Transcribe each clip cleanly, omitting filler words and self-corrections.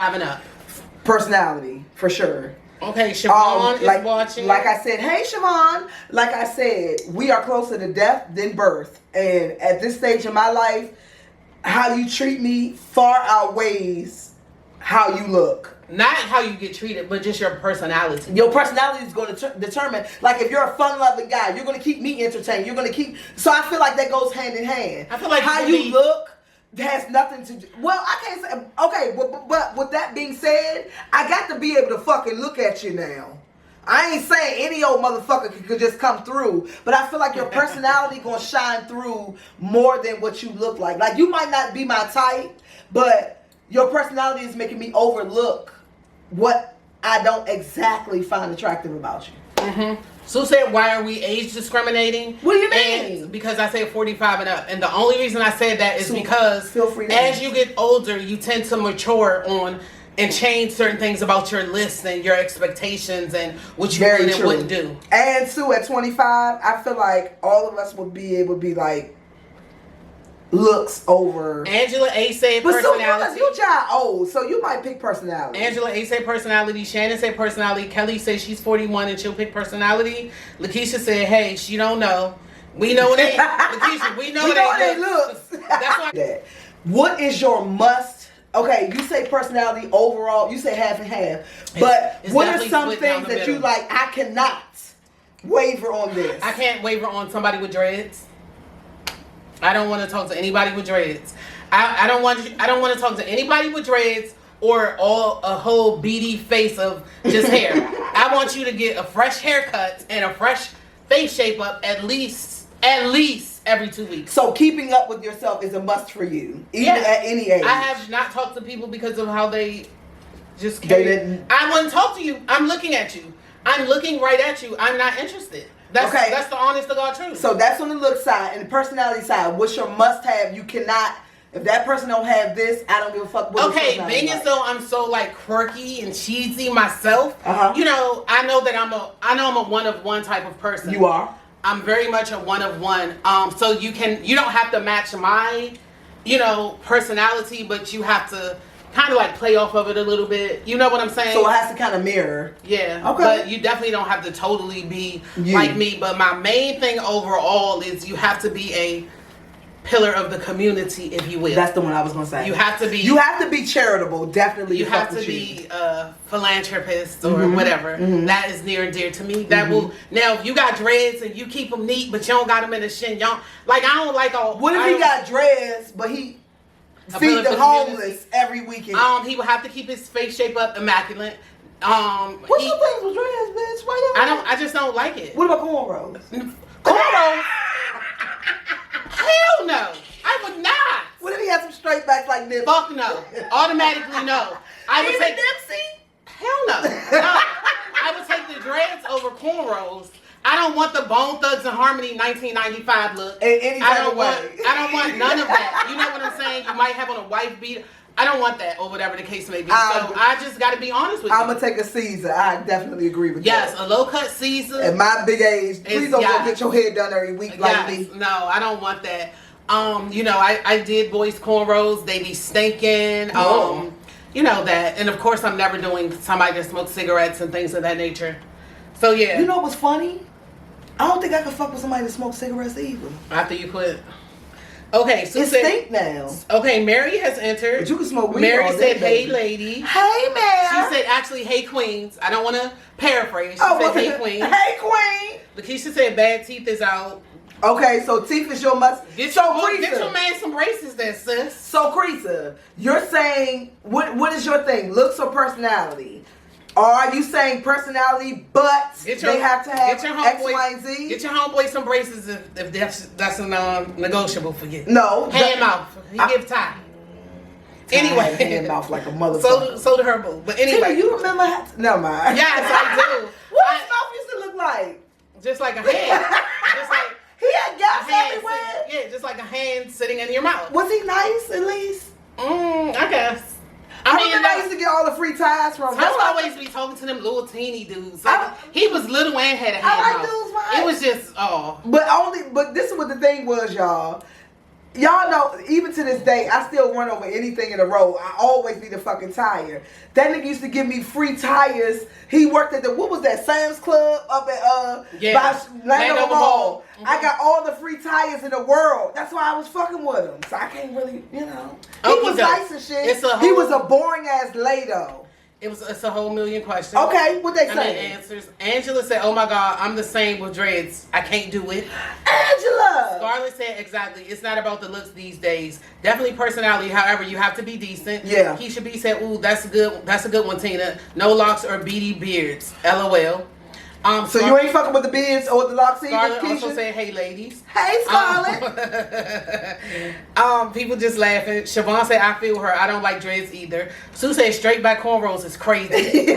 Having up. Personality, for sure. Okay, Siobhan is watching. Like I said, hey Siobhan. Like I said, we are closer to death than birth. And at this stage in my life, how you treat me far outweighs how you look. Not how you get treated, but just your personality. Your personality is going to determine, like if you're a fun-loving guy, you're going to keep me entertained. You're going to keep, so I feel like that goes hand in hand. I feel like how you look has nothing to do, well, I can't say, okay, but with that being said, I got to be able to fucking look at you now. I ain't saying any old motherfucker could just come through, but I feel like your personality gonna shine through more than what you look like. Like, you might not be my type, but your personality is making me overlook what I don't exactly find attractive about you. Mm-hmm. Sue said, why are we age discriminating? What do you mean? And because I said 45 and up. And the only reason I said that is because feel free to as you get older, you tend to mature on and change certain things about your list and your expectations and what you would and wouldn't do. And Sue, at 25, I feel like all of us would be able to be like, looks over. Angela A said personality. You child old, so you might pick personality. Angela A said personality. Shannon said personality. Kelly said she's 41 and she'll pick personality. Lakeisha said, hey, she don't know. We know it ain't. Lakeisha, we know it ain't looks. That's why. What is your must? Okay, you say personality overall. You say half and half. But it's what are some things that you like? I cannot waver on this. I can't waver on somebody with dreads. I don't want to talk to anybody with dreads. I don't want to talk to anybody with dreads or a whole beady face of just hair. I want you to get a fresh haircut and a fresh face shape up at least every 2 weeks. So keeping up with yourself is a must for you, even at any age. I have not talked to people because of how they just carry. I wouldn't talk to you. I'm looking at you. I'm looking right at you. I'm not interested. That's the honest to God truth. So that's on the look side. And the personality side, what's your must have? You cannot, if that person don't have this, I don't give a fuck what. Okay, being as though I'm so like quirky and cheesy myself, you know, I know I'm a one of one type of person. You are. I'm very much a one of one. So you don't have to match my, personality, but you have to kind of like play off of it a little bit. You know what I'm saying? So it has to kind of mirror. Yeah. Okay. But you definitely don't have to totally be like me. But my main thing overall is you have to be a pillar of the community, if you will. That's the one I was going to say. You have to be. You have to be charitable, definitely. You have to be a philanthropist or whatever. That is near and dear to me. That will. Now, if you got dreads and you keep them neat, but you don't got them in the shin, y'all like I don't like all. What if he got dreads, but he feed the homeless every weekend? He would have to keep his face shape up immaculate. What's your thing with dreads, bitch? Why you? I just don't like it. What about cornrows? Cornrows? Hell no. I would not. What if he had some straight backs like Nipsey? Fuck no. Automatically no. I would take Nipsey? Hell no. No. I would take the dreads over cornrows. I don't want the Bone Thugs and Harmony 1995 look. In any I don't want none of that. You know what I'm saying? You might have on a wife beater. I don't want that, or whatever the case may be. So I just got to be honest with you. I'm going to take a Caesar. I definitely agree with yes, that. Yes, a low-cut Caesar. At my big age, please don't go get your hair done every week like me. No, I don't want that. I did boys cornrows. They be stinking. You know that. And, of course, I'm never doing somebody that smokes cigarettes and things of that nature. So, yeah. You know what's funny? I don't think I could fuck with somebody that smokes cigarettes either. After you quit. Okay, so it's stink now. Okay, Mary has entered. But you can smoke weed. Mary all said, day, "Hey, baby. lady." Hey, man. She said, "Actually, hey, queens." I don't want to paraphrase. She said, "Hey, queen." Hey, queen. Lakeisha said, "Bad teeth is out." Okay, so teeth is your must. Get your man some braces, then, sis. So, Creasa, you're saying what is your thing? Looks or personality? Or are you saying personality, but they have to have X, Y, and Z? Get your homeboy some braces if that's a non-negotiable for you. No. Hand mouth. He give time. Anyway. Hand mouth like a motherfucker. So the herbal. But anyway. Teena, you remember? Never mind. Yes, I do. What his mouth used to look like? Just like a hand. Just like. He had gas everywhere? Yeah, just like a hand sitting in your mouth. Was he nice, at least? I guess. I remember I used to get all the free ties from him. I would always be talking to them little teeny dudes. Like, he was little and had a hand. I like dudes, right? It was just, But this is what the thing was, y'all. Y'all know, even to this day, I still run over anything in the road. I always need a fucking tire. That nigga used to give me free tires. He worked at what was that, Sam's Club up at by Landover Mall. Mm-hmm. I got all the free tires in the world. That's why I was fucking with him. So I can't really, He was nice and shit. He was a boring ass lay though. It's a whole million questions. Okay, what they say? Answers. Angela said, "Oh my God, I'm the same with dreads. I can't do it." Angela. Scarlett said, "Exactly. It's not about the looks these days. Definitely personality. However, you have to be decent." Yeah. Keisha B said, "Ooh, that's a good one, Tina. No locks or beady beards. LOL." So you ain't fucking with the beards or the locks either, Scarlett Keisha? also said, "Hey, ladies." Hey, Scarlett. People just laughing. Siobhan said, "I feel her. I don't like dreads either." Sue said, "Straight back cornrows is crazy."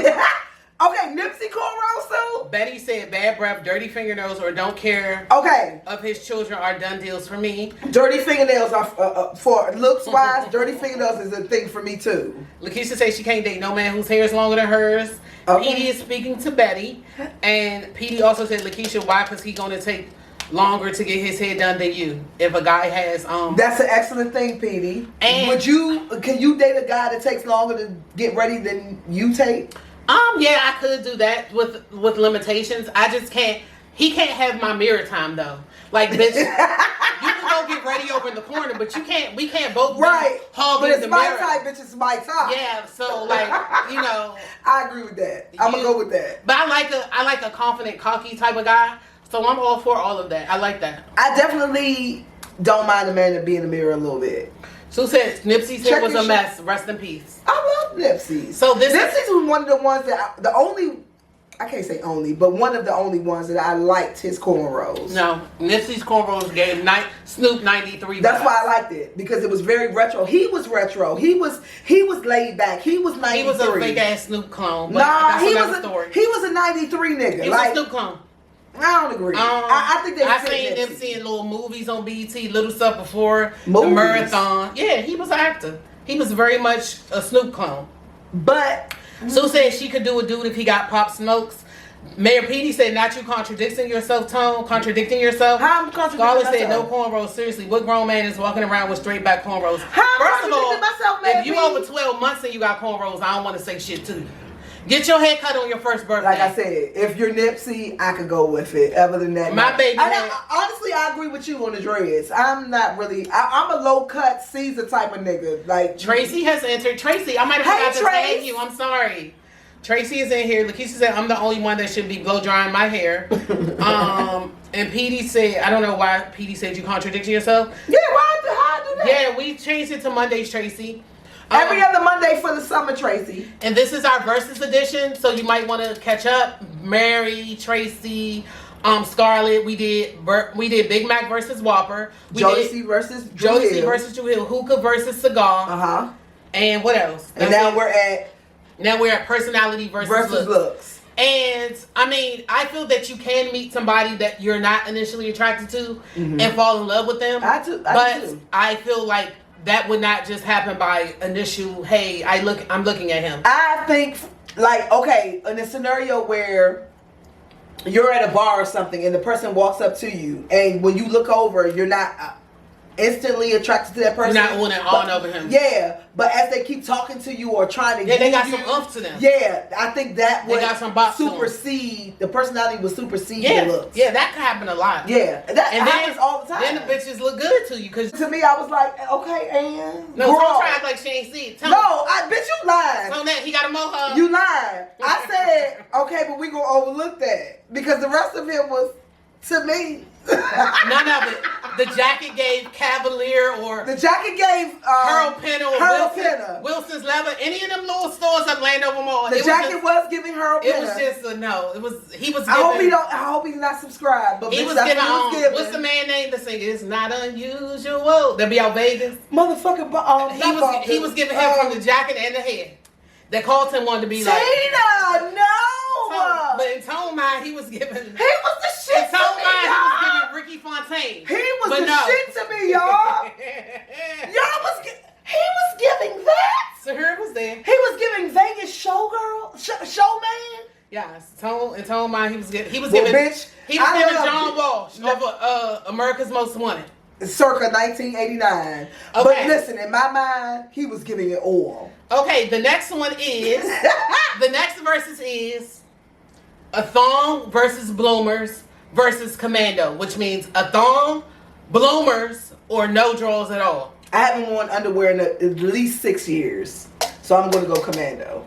Okay, Nipsey cornrows too? Betty said, "Bad breath, dirty fingernails, or don't care of his children are done deals for me." Dirty fingernails are, for looks wise, dirty fingernails is a thing for me too. Lakeisha says she can't date no man whose hair is longer than hers. Petey is speaking to Betty. And Petey also said, Lakeisha, why? Because he's going to take longer to get his hair done than you. If a guy has... That's an excellent thing, Petey. And can you date a guy that takes longer to get ready than you take? Yeah, I could do that with limitations. I just can't. He can't have my mirror time though. Like, bitch, you can go get ready over in the corner, but you can't. We can't both hog in the mirror. But it's my type, bitch. It's my time. Yeah. So like, I agree with that. I'm gonna go with that. But I like a confident, cocky type of guy. So I'm all for all of that. I like that. I definitely don't mind a man to be in the mirror a little bit. Sue said Nipsey's hair was a mess. Rest in peace. I love Nipsey. So Nipsey's was one of the ones that I can't say only, but one of the only ones that I liked his cornrows. No, Nipsey's cornrows gave Snoop 93. That's why I liked it, because it was very retro. He was retro. He was laid back. He was 93. He was a fake ass Snoop clone. But nah, he was a 93 nigga. He was a Snoop clone. I don't agree. I think they. I seen Nipsey in little movies on BET, little stuff before the marathon. Yeah, he was an actor. He was very much a Snoop clone. But Sue said she could do a dude if he got Pop Smokes. Mayor Petey said, "Not you contradicting yourself, Tone. Contradicting yourself." How I'm contradicting Scarlett myself? said, "No cornrows. Seriously, what grown man is walking around with straight back cornrows?" First of all, if you over 12 months and you got cornrows, I don't want to say shit to you. Get your hair cut on your first birthday. Like I said, if you're Nipsey, I could go with it. Other than that, my baby. Honestly, I agree with you on the dreads. I'm not really. I'm a low cut Caesar type of nigga. Like Tracy has entered. Tracy, I might have forgot to tag you. I'm sorry. Tracy is in here. Lakeisha said, "I'm the only one that should be blow drying my hair." And Petey said, "I don't know why Petey said you contradicting yourself." Yeah, how I do that? Yeah, we changed it to Mondays, Tracy. Every other Monday for the summer, Tracy. And this is our Versus edition, so you might want to catch up. Mary, Tracy, Scarlett. We did Big Mac versus Whopper. Jodeci versus Drew Hill. Hookah versus Cigar. And what else? And now we're at personality versus looks. And I mean, I feel that you can meet somebody that you're not initially attracted to and fall in love with them. I do. I feel like that would not just happen by initial, hey, I'm looking at him. I think, like, okay, in a scenario where you're at a bar or something and the person walks up to you, and when you look over, you're not instantly attracted to that person. You're not on and on over him. Yeah, but as they keep talking to you or trying to they got some oomph to them. Yeah, I think that would supersede, the personality would supersede the looks. Yeah, that could happen a lot. Yeah, that happens all the time. Then the bitches look good to you. Cause to me, I was like, okay, and no, don't try to act like she ain't see it. No, I bet you lied. So that he got a mohawk. You lied. I said, okay, but we gonna overlook that because the rest of it was, to me, none of it. The jacket gave Cavalier or the jacket gave Harold Pinner or Wilson's Leather. Any of them little stores up Landover Mall. The jacket was giving Harold Pinner. It was just a no. It was he was. I hope he's not subscribed. But he was giving. What's the man name to sing? It's not unusual. They'll be out Vegas. Motherfucking. He was giving him from the jacket and the hair. That Carlton wanted to be like Teena, no. But in Tone Mind, he was giving. He was the shit. In Tone Mind, he was giving Ricky Fontaine. He was shit to me, y'all. He was giving that. Sahir was there. He was giving Vegas showman. Yes, in Tone Mind, he was giving bitch, John Walsh over America's Most Wanted. circa 1989. But Okay. listen, in my mind, he was giving it all. Okay, the next one is the next versus is a thong versus bloomers versus commando, which means a thong, bloomers, or no drawers at all. I haven't worn underwear in at least 6 years, so I'm going to go commando.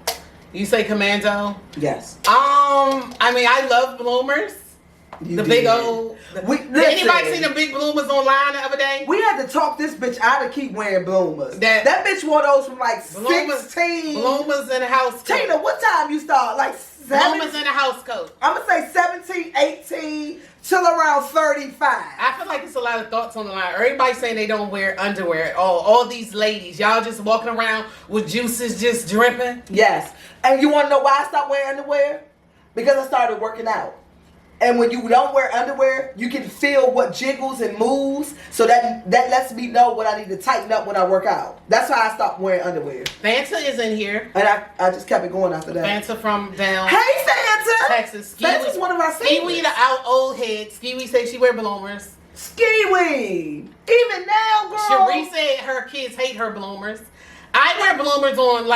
You say commando? Yes. I mean, I love bloomers. You The did. big old. Did Listen. anybody see the big bloomers online the other day? We had to talk this bitch out of keep wearing bloomers. That bitch wore those from like bloomers, 16. Bloomers in a house coat. Tina, what time you start? Like 7? Bloomers in a house coat. I'm going to say 17, 18, till around 35. I feel like it's a lot of thoughts on the line. Everybody saying they don't wear underwear at all. All these ladies, y'all just walking around with juices just dripping. Yes. And you want to know why I stopped wearing underwear? Because I started working out. And when you don't wear underwear, you can feel what jiggles and moves. So that lets me know what I need to tighten up when I work out. That's why I stopped wearing underwear. Fanta is in here. And I just kept it going after that. Fanta from down Hey, Fanta! Texas. Fanta's one of our Skiwi favorites. the out old head. Skiwi say she wear bloomers. Skiwi! Even now, girl. Cherie said her kids hate her bloomers. I wear bloomers on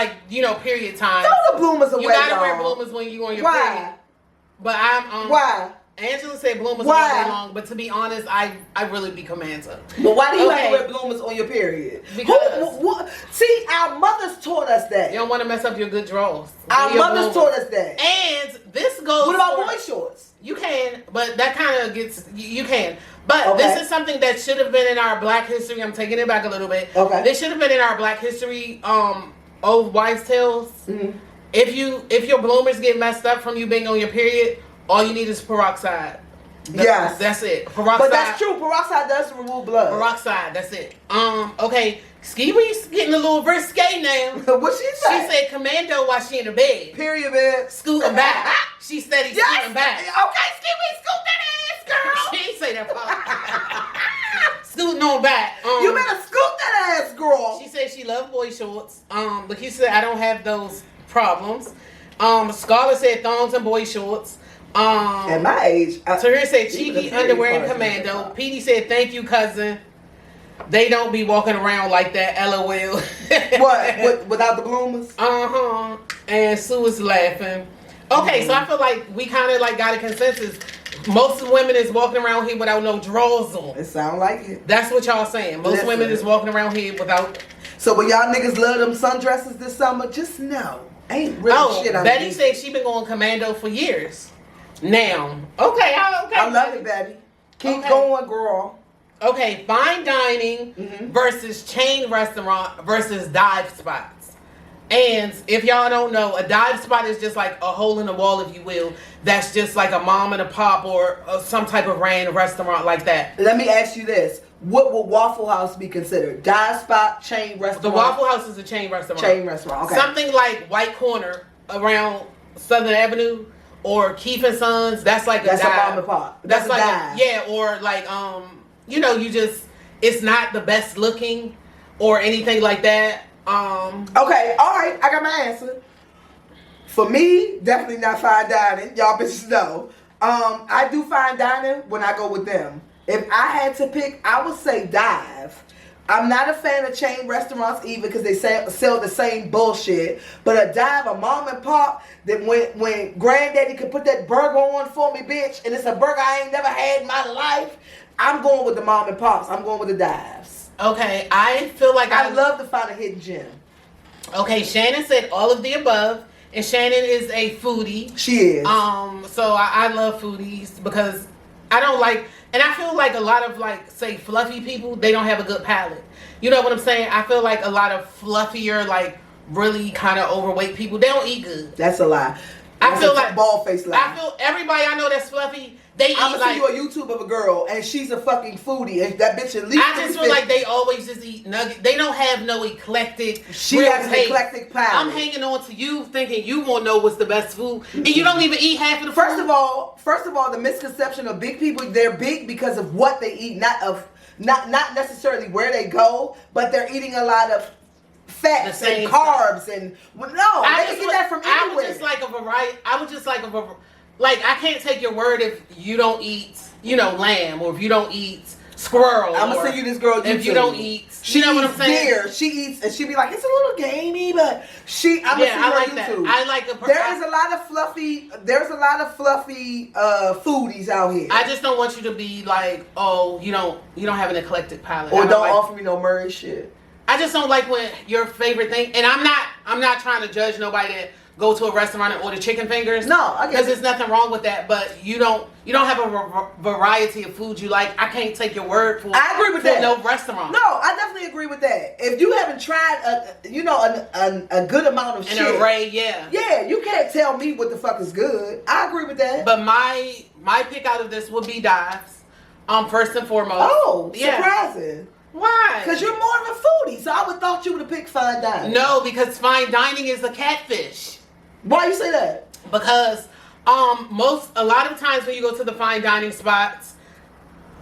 period time. Throw the bloomers away, You gotta y'all. wear bloomers when you on your Why? period. But I'm Why? Angela said bloomers Why? all day long, but to be honest, I really be commando. But why do you have Okay. to wear bloomers on your period? Because- See, our mothers taught us that. You don't want to mess up your good drawers. Our Your mothers bloomers. taught us that. And this goes. What about for- boy shorts? You can, but that kind of gets you can. But Okay. this is something that should have been in our Black history. I'm taking it back a little bit. Okay. This should have been in our Black history. Old wives' tales. Mm-hmm. If your bloomers get messed up from you being on your period, all you need is peroxide. Yes. That's it. Peroxide. But that's true. Peroxide does remove blood. Peroxide. That's it. Okay. Skiwi's getting a little risque now. What she She say? said commando while she in the bed. Period, man. Scooting back. She said he's Yes. scooting back. Okay, Skiwi, scoot that ass, girl. She ain't say that part. Scooting on back. You better scoot that ass, girl. She said she loved boy shorts. But he said I don't have those problems. Scarlett said thongs and boy shorts. At my age, Tahir said even cheeky the period underwear and parts commando. are- Petey said thank you, cousin. They don't be walking around like that. LOL. what? Without the bloomers? And Sue is laughing. Okay, so I feel like we kind of like got a consensus. Most of the women is walking around here without no drawers on. It sound like it. That's what y'all saying. Most Listen. women is walking around here without. So when y'all niggas love them sundresses this summer, just know ain't really shit. Betty said she been going commando for years. Now, okay. I love it, Betty. Keep Okay. going, girl. Okay, fine dining versus chain restaurant versus dive spots. And if y'all don't know, a dive spot is just like a hole in the wall, if you will. That's just like a mom and a pop or some type of random restaurant like that. Let me ask you this. What would Waffle House be considered? Dive spot, chain restaurant? The Waffle House is a chain restaurant. Chain restaurant, okay. Something like White Corner around Southern Avenue or Keith and Sons. That's like That's a a dive. mom and pop. That's That's a like dive. yeah, or like it's not the best looking or anything like that. Okay, all right. I got my answer. For me, definitely not fine dining. Y'all bitches know. I do fine dining when I go with them. If I had to pick, I would say dive. I'm not a fan of chain restaurants either because they sell the same bullshit. But a dive, a mom and pop, that when granddaddy could put that burger on for me, bitch, and it's a burger I ain't never had in my life, I'm going with the mom and pops. I'm going with the dives. Okay, I feel like I love to find a hidden gem. Okay, Shannon said all of the above, and Shannon is a foodie. She is. So I love foodies because I don't like, and I feel like a lot of like, say, fluffy people, they don't have a good palate. You know what I'm saying? I feel like a lot of fluffier, like really kind of overweight people, they don't eat good. That's a lie. I feel like bald face lie. I feel everybody I know that's fluffy, they I'm eat gonna like. see you a YouTube of a girl and she's a fucking foodie and that bitch at least. I just feel like they always just eat nuggets. They don't have no eclectic. She real has an taste. eclectic palate. I'm hanging on to you, thinking you won't know what's the best food, and you don't even eat half of the First food. of all, the misconception of big people, they're big because of what they eat, not necessarily where they go, but they're eating a lot of fats The same and carbs and they can get that from I anywhere. would just like a variety. I would just like I can't take your word if you don't eat, lamb, or if you don't eat squirrel. I'm gonna send you this girl. If you don't eat, you know what I'm saying? There, she eats, and she be like, it's a little gamey, but I'm gonna see her I like YouTube. that. I like the. There is a lot of fluffy. There's a lot of fluffy foodies out here. I just don't want you to be like, oh, you don't have an eclectic palate, or don't offer me no Murray shit. I just don't like when your favorite thing, and I'm not trying to judge nobody that go to a restaurant and order chicken fingers. No, I because there's nothing wrong with that. But you don't have a variety of food you like. I can't take your word for. I agree with that. No restaurant. No, I definitely agree with that. If you haven't tried a good amount of shit, an array, yeah, you can't tell me what the fuck is good. I agree with that. But my pick out of this would be Dives. First and foremost. Oh, surprising. Why? Because you're more of a foodie, so I would thought you would have picked fine dining. No, because fine dining is a catfish. Why you say that? Because a lot of times when you go to the fine dining spots,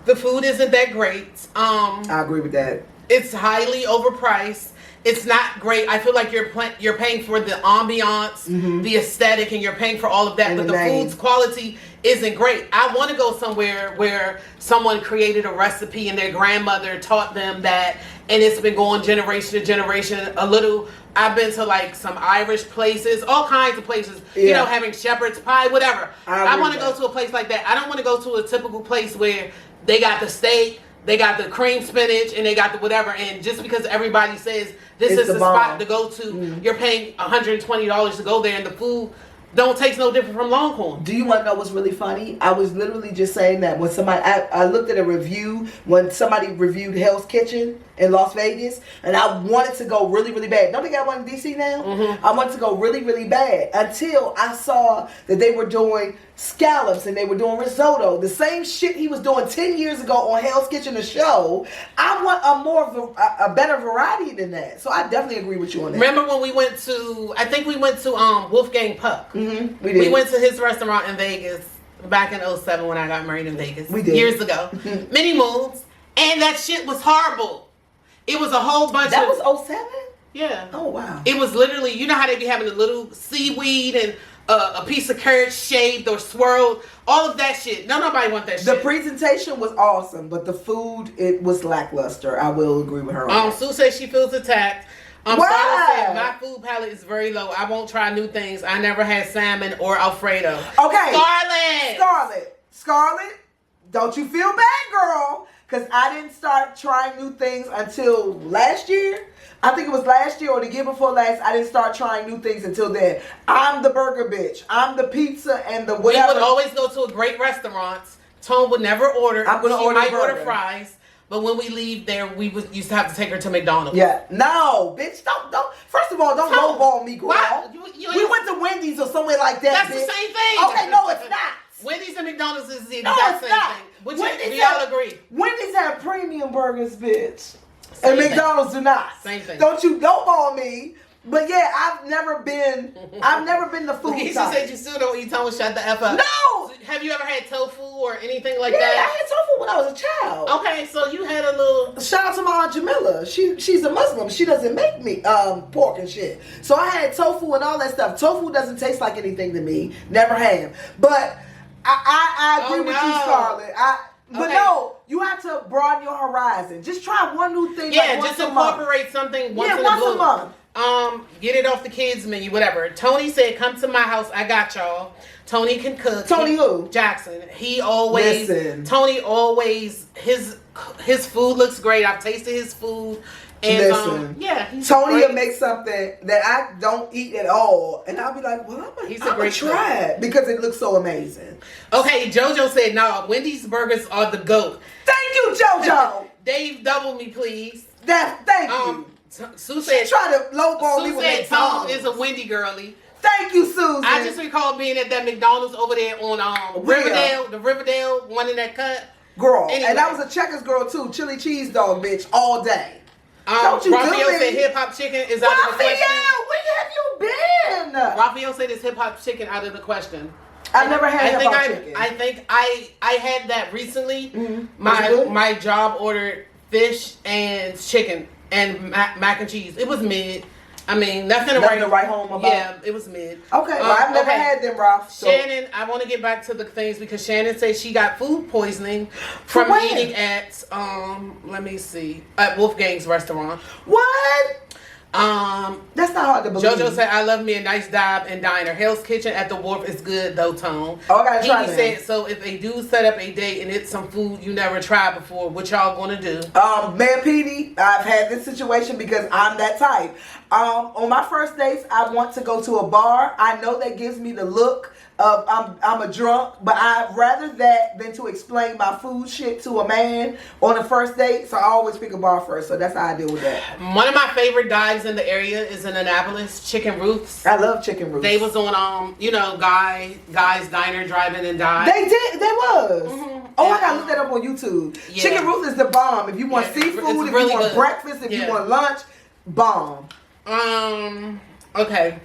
the food isn't that great. I agree with that. It's highly overpriced. It's not great. I feel like you're paying for the ambiance, the aesthetic, and you're paying for all of that. But the food's quality isn't great. I want to go somewhere where someone created a recipe and their grandmother taught them that, and it's been going generation to generation. I've been to like some Irish places, all kinds of places, you know, having shepherd's pie, whatever. I want to go to a place like that. I don't want to go to a typical place where they got the steak, they got the cream spinach, and they got the whatever. And just because everybody says this is the spot to go to, you're paying $120 to go there, and the food don't taste no different from Longhorn. Do you want to know what's really funny? I was literally just saying that when I looked at a review when somebody reviewed Hell's Kitchen in Las Vegas, and I wanted to go really, really bad. Don't they got one in DC now? I wanted to go really, really bad until I saw that they were doing scallops and they were doing risotto. The same shit he was doing 10 years ago on Hell's Kitchen, the show. I want a better variety than that. So I definitely agree with you on that. Remember when we went to, I think we went to Wolfgang Puck. We did. We went to his restaurant in Vegas back in 2007 when I got married in Vegas. We did. Years ago. Many moons. And that shit was horrible. It was a whole bunch That was 2007? Yeah. Oh, wow. It was literally, you know how they be having a little seaweed and a piece of carrot shaved or swirled, all of that shit. Nobody want that shit. The presentation was awesome, but the food, it was lackluster. I will agree with her on that. Sue says she feels attacked. Why? Said, my food palate is very low. I won't try new things. I never had salmon or Alfredo. Okay. Scarlett, don't you feel bad, girl? Because I didn't start trying new things until last year. I think it was last year or the year before last. I didn't start trying new things until then. I'm the burger bitch. I'm the pizza and the whatever. We would always go to a great restaurant. Tone would never order. I'm going to order She might order fries. But when we leave there, used to have to take her to McDonald's. Yeah. No, bitch. Don't. First of all, don't lowball me, girl. Why? We went to Wendy's or somewhere like that, That's bitch. the same thing. Okay, no, it's not. Wendy's and McDonald's is the exact same thing. We all agree. Wendy's have premium burgers, bitch. Same and thing. McDonald's do not. Same thing. Don't you lowball me. But yeah, I've never been the food She type. said you still don't eat tofu. Shut the F up. No! Have you ever had tofu or anything like Yeah, that? I had tofu when I was a child. Okay, so you had a little... Shout out to my Aunt Jamila. She's a Muslim. She doesn't make me pork and shit. So I had tofu and all that stuff. Tofu doesn't taste like anything to me. Never have. But I agree with you, Scarlett. But no, you have to broaden your horizon. Just try one new thing. Yeah, like just incorporate something once in once a blue. a month. Get it off the kids menu, whatever. Tony said, "Come to my house. I got y'all." Tony can cook. Tony who? Jackson. He always. Listen. Tony always his food looks great. I've tasted his food. And Listen, he's Tony great. will make something that I don't eat at all, and I'll be like, "Well, I'm gonna try it because it looks so amazing." Okay, JoJo said, "No, Wendy's burgers are the GOAT." Thank you, JoJo. Dave, double me, please. Thank you. Sue said, she tried to lowball me with McDonald's McDonald's. is a Wendy girly. Thank you, Susan. I just recall being at that McDonald's over there on Riverdale, the Riverdale one in that cut. Girl, anyway. And I was a Checkers girl too, chili cheese dog bitch all day. Don't you Raphael do me. said hip hop chicken is out of the question. Where have you been? Raphael said is hip hop chicken out of the question. I've never had hip hop chicken. I think I had that recently. Mm-hmm. My job ordered fish and chicken and mac and cheese. It was mid. I mean, nothing to write home about. Yeah, it was mid. Okay, well, I've never had them, Ralph. So. Shannon, I want to get back to the things because Shannon said she got food poisoning from eating at let me see, at Wolfgang's restaurant. What? That's not hard to believe. JoJo said, "I love me a nice dive and diner. Hell's Kitchen at the Wharf is good though, Tone." Oh, I gotta try that. He said, "So if they do set up a date and it's some food you never tried before, what y'all gonna do?" Man, Petey, I've had this situation because I'm that type. On my first dates, I want to go to a bar. I know that gives me the look of I'm a drunk, but I'd rather that than to explain my food shit to a man on a first date. So I always pick a bar first. So that's how I deal with that. One of my favorite dives in the area is in Annapolis, Chicken Ruths. I love Chicken Ruths. They was on Guy's Diner, Drive-In and Dive. They was. Mm-hmm. Oh, I gotta look that up on YouTube. Yeah. Chicken Ruth is the bomb. If you want seafood, it's if really you want good. breakfast, if you want lunch, bomb. Okay.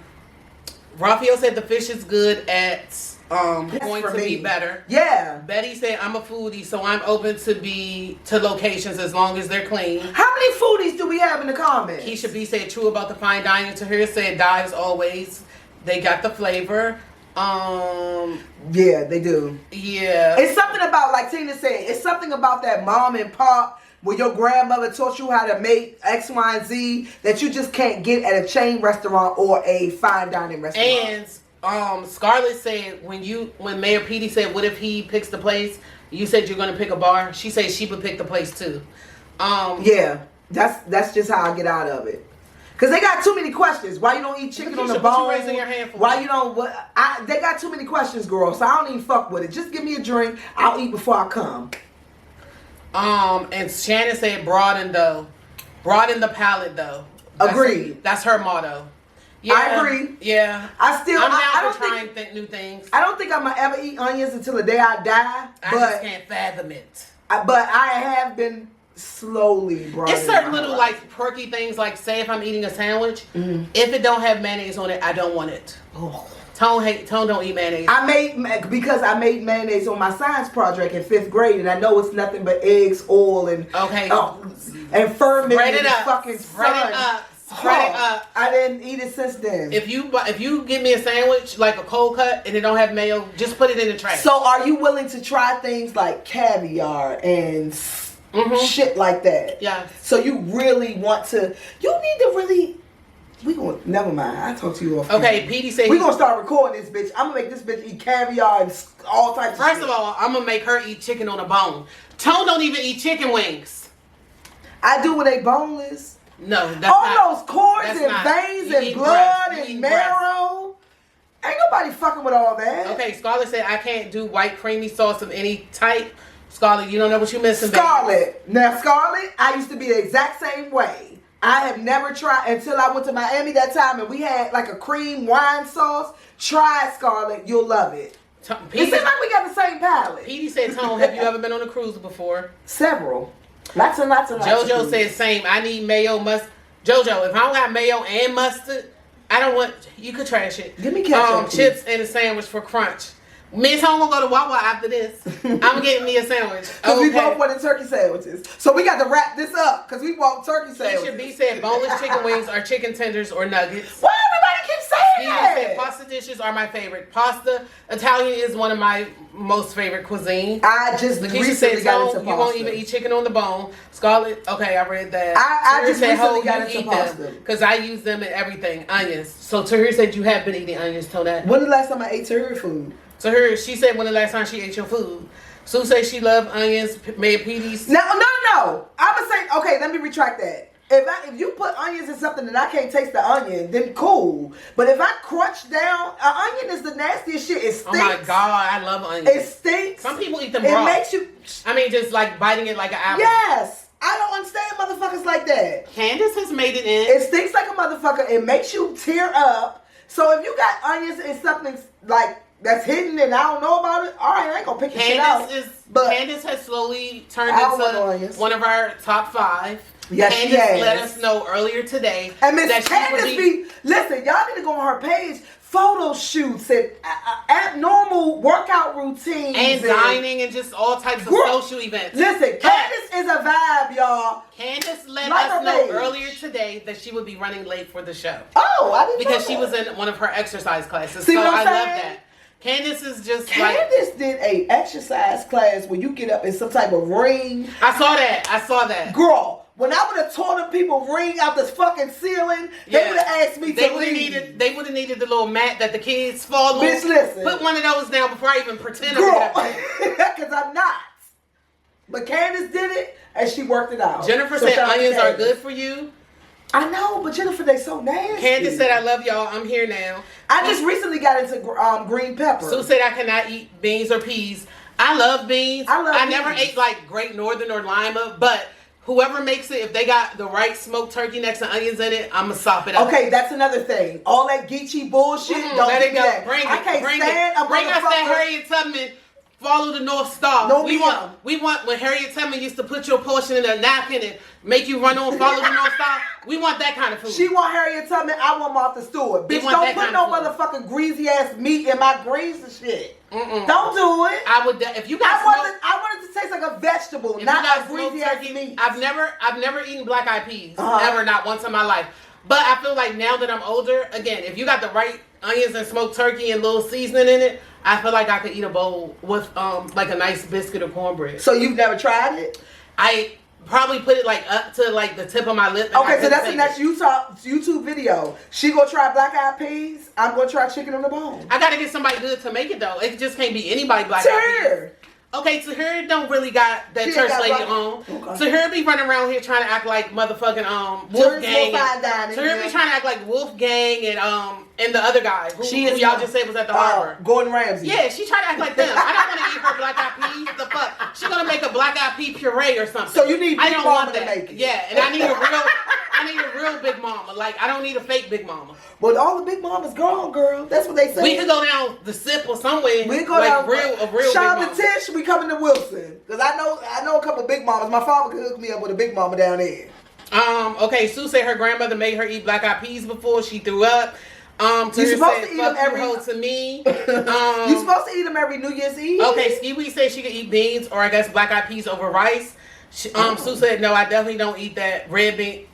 Raphael said the fish is good at going to be better. Yeah. Betty said I'm a foodie, so I'm open to locations as long as they're clean. How many foodies do we have in the comments? Keisha B said true about the fine dining. Tahir said dives always. They got the flavor. Yeah, they do. Yeah. It's something about, like Teena said, it's something about that mom and pop where your grandmother taught you how to make X, Y, and Z that you just can't get at a chain restaurant or a fine dining restaurant. And Scarlett said when Mayor Petey said, what if he picks the place? You said you're gonna pick a bar. She said she would pick the place too. Yeah, that's just how I get out of it. Cause they got too many questions. Why you don't eat chicken on the bone? What you raising your hand for? Why you don't? They got too many questions, girl. So I don't even fuck with it. Just give me a drink. I'll eat before I come. And Shannon said broaden the palate though. Agreed. That's her motto. Yeah, I agree. Yeah. I'm down for trying new things. I don't think I'm gonna ever eat onions until the day I die. I just can't fathom it. But I have been slowly broadening. It's certain little like perky things, like say if I'm eating a sandwich, if it don't have mayonnaise on it, I don't want it. Oh. Tone don't eat mayonnaise. I made mayonnaise on my science project in 5th grade, and I know it's nothing but eggs, oil, and and ferment. Spread it up. Fucking Spread it up. Spread it up. I didn't eat it since then. If you give me a sandwich like a cold cut and it don't have mayo, just put it in the trash. So are you willing to try things like caviar and shit like that? Yeah. So you really want to? You need to really. Never mind. I talk to you off. Okay, Petey said we're gonna start recording this bitch. I'm gonna make this bitch eat caviar and all types of shit. First of all, I'm gonna make her eat chicken on a bone. Tone don't even eat chicken wings. I do when they boneless. No, that's all not. Those cords and veins and blood and marrow. Ain't nobody fucking with all that. Okay, Scarlett said I can't do white creamy sauce of any type. Scarlett, you don't know what you're missing, baby. Scarlett, I used to be the exact same way. I have never tried until I went to Miami that time and we had like a cream wine sauce. Try it, Scarlett. You'll love it. It seems like we got the same palate. Petey said, Tone, have you ever been on a cruise before? Several. Lots and lots. JoJo said same. I need mayo, mustard. JoJo, if I don't got mayo and mustard, I don't want, you could trash it. Give me ketchup. Chips and a sandwich for crunch. Me and Tom gonna go to Wawa after this. I'm getting me a sandwich. Because we both wanted turkey sandwiches. So we got to wrap this up because we want turkey sandwiches. Keisha B said boneless chicken wings are chicken tenders or nuggets. Why everybody keeps saying that? Said pasta dishes are my favorite. Pasta, Italian is one of my most favorite cuisine. I just recently got into pasta. You won't even eat chicken on the bone. Scarlett, okay, I read that. I just recently got into pasta. Because I use them in everything. Onions. So Tahir said you have been eating onions, Tonette. When the last time I ate Tahir food? So she said when the last time she ate your food. Sue said she loved onions, made Petey's. No. I'm gonna say, okay, let me retract that. If you put onions in something and I can't taste the onion, then cool. But if I crunch down, an onion is the nastiest shit. It stinks. Oh my God, I love onions. It stinks. Some people eat them raw. It makes you. I mean, just like biting it like an apple. Yes. I don't understand motherfuckers like that. Candace has made it in. It stinks like a motherfucker. It makes you tear up. So if you got onions and something like that's hidden and I don't know about it, all right, I ain't gonna pick your shit out. Candace has slowly turned into one of our top 5. Yes, Candace let us know earlier today. And Miss Candace listen, y'all need to go on her page. photo shoots and abnormal workout routines and dining and just all types of social events. Listen, Candace is a vibe, y'all. Candace let us know earlier today that she would be running late for the show. Oh, I didn't know because that. she was in one of her exercise classes. See so what I'm I saying? love that. Candace is just Candace did a exercise class where you get up in some type of ring. I saw that. Girl, when I would have torn the people ring out this fucking ceiling, they would have asked me to leave. They would have needed the little mat that the kids fall on. Bitch, listen. Put one of those down before I even pretend. Girl, because I'm not. But Candace did it, and she worked it out. Jennifer said onions are good for you. I know, but Jennifer, they so nasty. Candace said, I love y'all. I'm here now. I just recently got into green pepper. Sue said I cannot eat beans or peas. I love beans. I never ate like Great Northern or Lima, but whoever makes it, if they got the right smoked turkey necks and onions in it, I'm going to sop it up. Okay, that's another thing. All that geechee bullshit, don't let give it me go. that. Bring I it. can't Bring stand it. Bring us that Harriet Tubman. Follow the North Star. No, we want when Harriet Tubman used to put your portion in a napkin and make you run on follow the North Star. We want that kind of food. She want Harriet Tubman. I want Martha Stewart. Bitch, don't put no motherfucking greasy ass meat in my greens and shit. Don't do it. I would if you got. I want it to taste like a vegetable, not a greasy ass meat. I've never eaten black eyed peas. Never, not once in my life. But I feel like now that I'm older, again, if you got the right onions and smoked turkey and little seasoning in it, I feel like I could eat a bowl with like a nice biscuit or cornbread. So you've never tried it? I probably put it like up to like the tip of my lip. Okay, so that's the next YouTube video. She gonna try black eyed peas. I'm gonna try chicken on the bone. I gotta get somebody good to make it though. It just can't be anybody black eyed peas. Okay, Tahir don't really got that church lady on. Tahir be running around here trying to act like motherfucking Wolfgang. Tahir be trying to act like Wolfgang and the other guy who y'all just said was at the harbor. Gordon Ramsay. Yeah, she trying to act like them. I don't want to eat her black eyed peas. The fuck? She gonna make a black eyed pea puree or something. So you need Big Mama to make it. Yeah, and I need a real Big Mama. Like I don't need a fake Big Mama. But all the Big Mamas gone, girl. That's what they say. We could go down the SIP or somewhere. We go like down a real Sean Big Mama. Tish, we coming to Wilson. Because I know a couple Big Mamas. My father could hook me up with a Big Mama down there. Okay, Sue said her grandmother made her eat black eyed peas before she threw up. You're supposed to eat them every to me. You're supposed to eat them every New Year's Eve. Okay, Skiwi said she could eat beans or I guess black eyed peas over rice. Sue said no, I definitely don't eat that red beans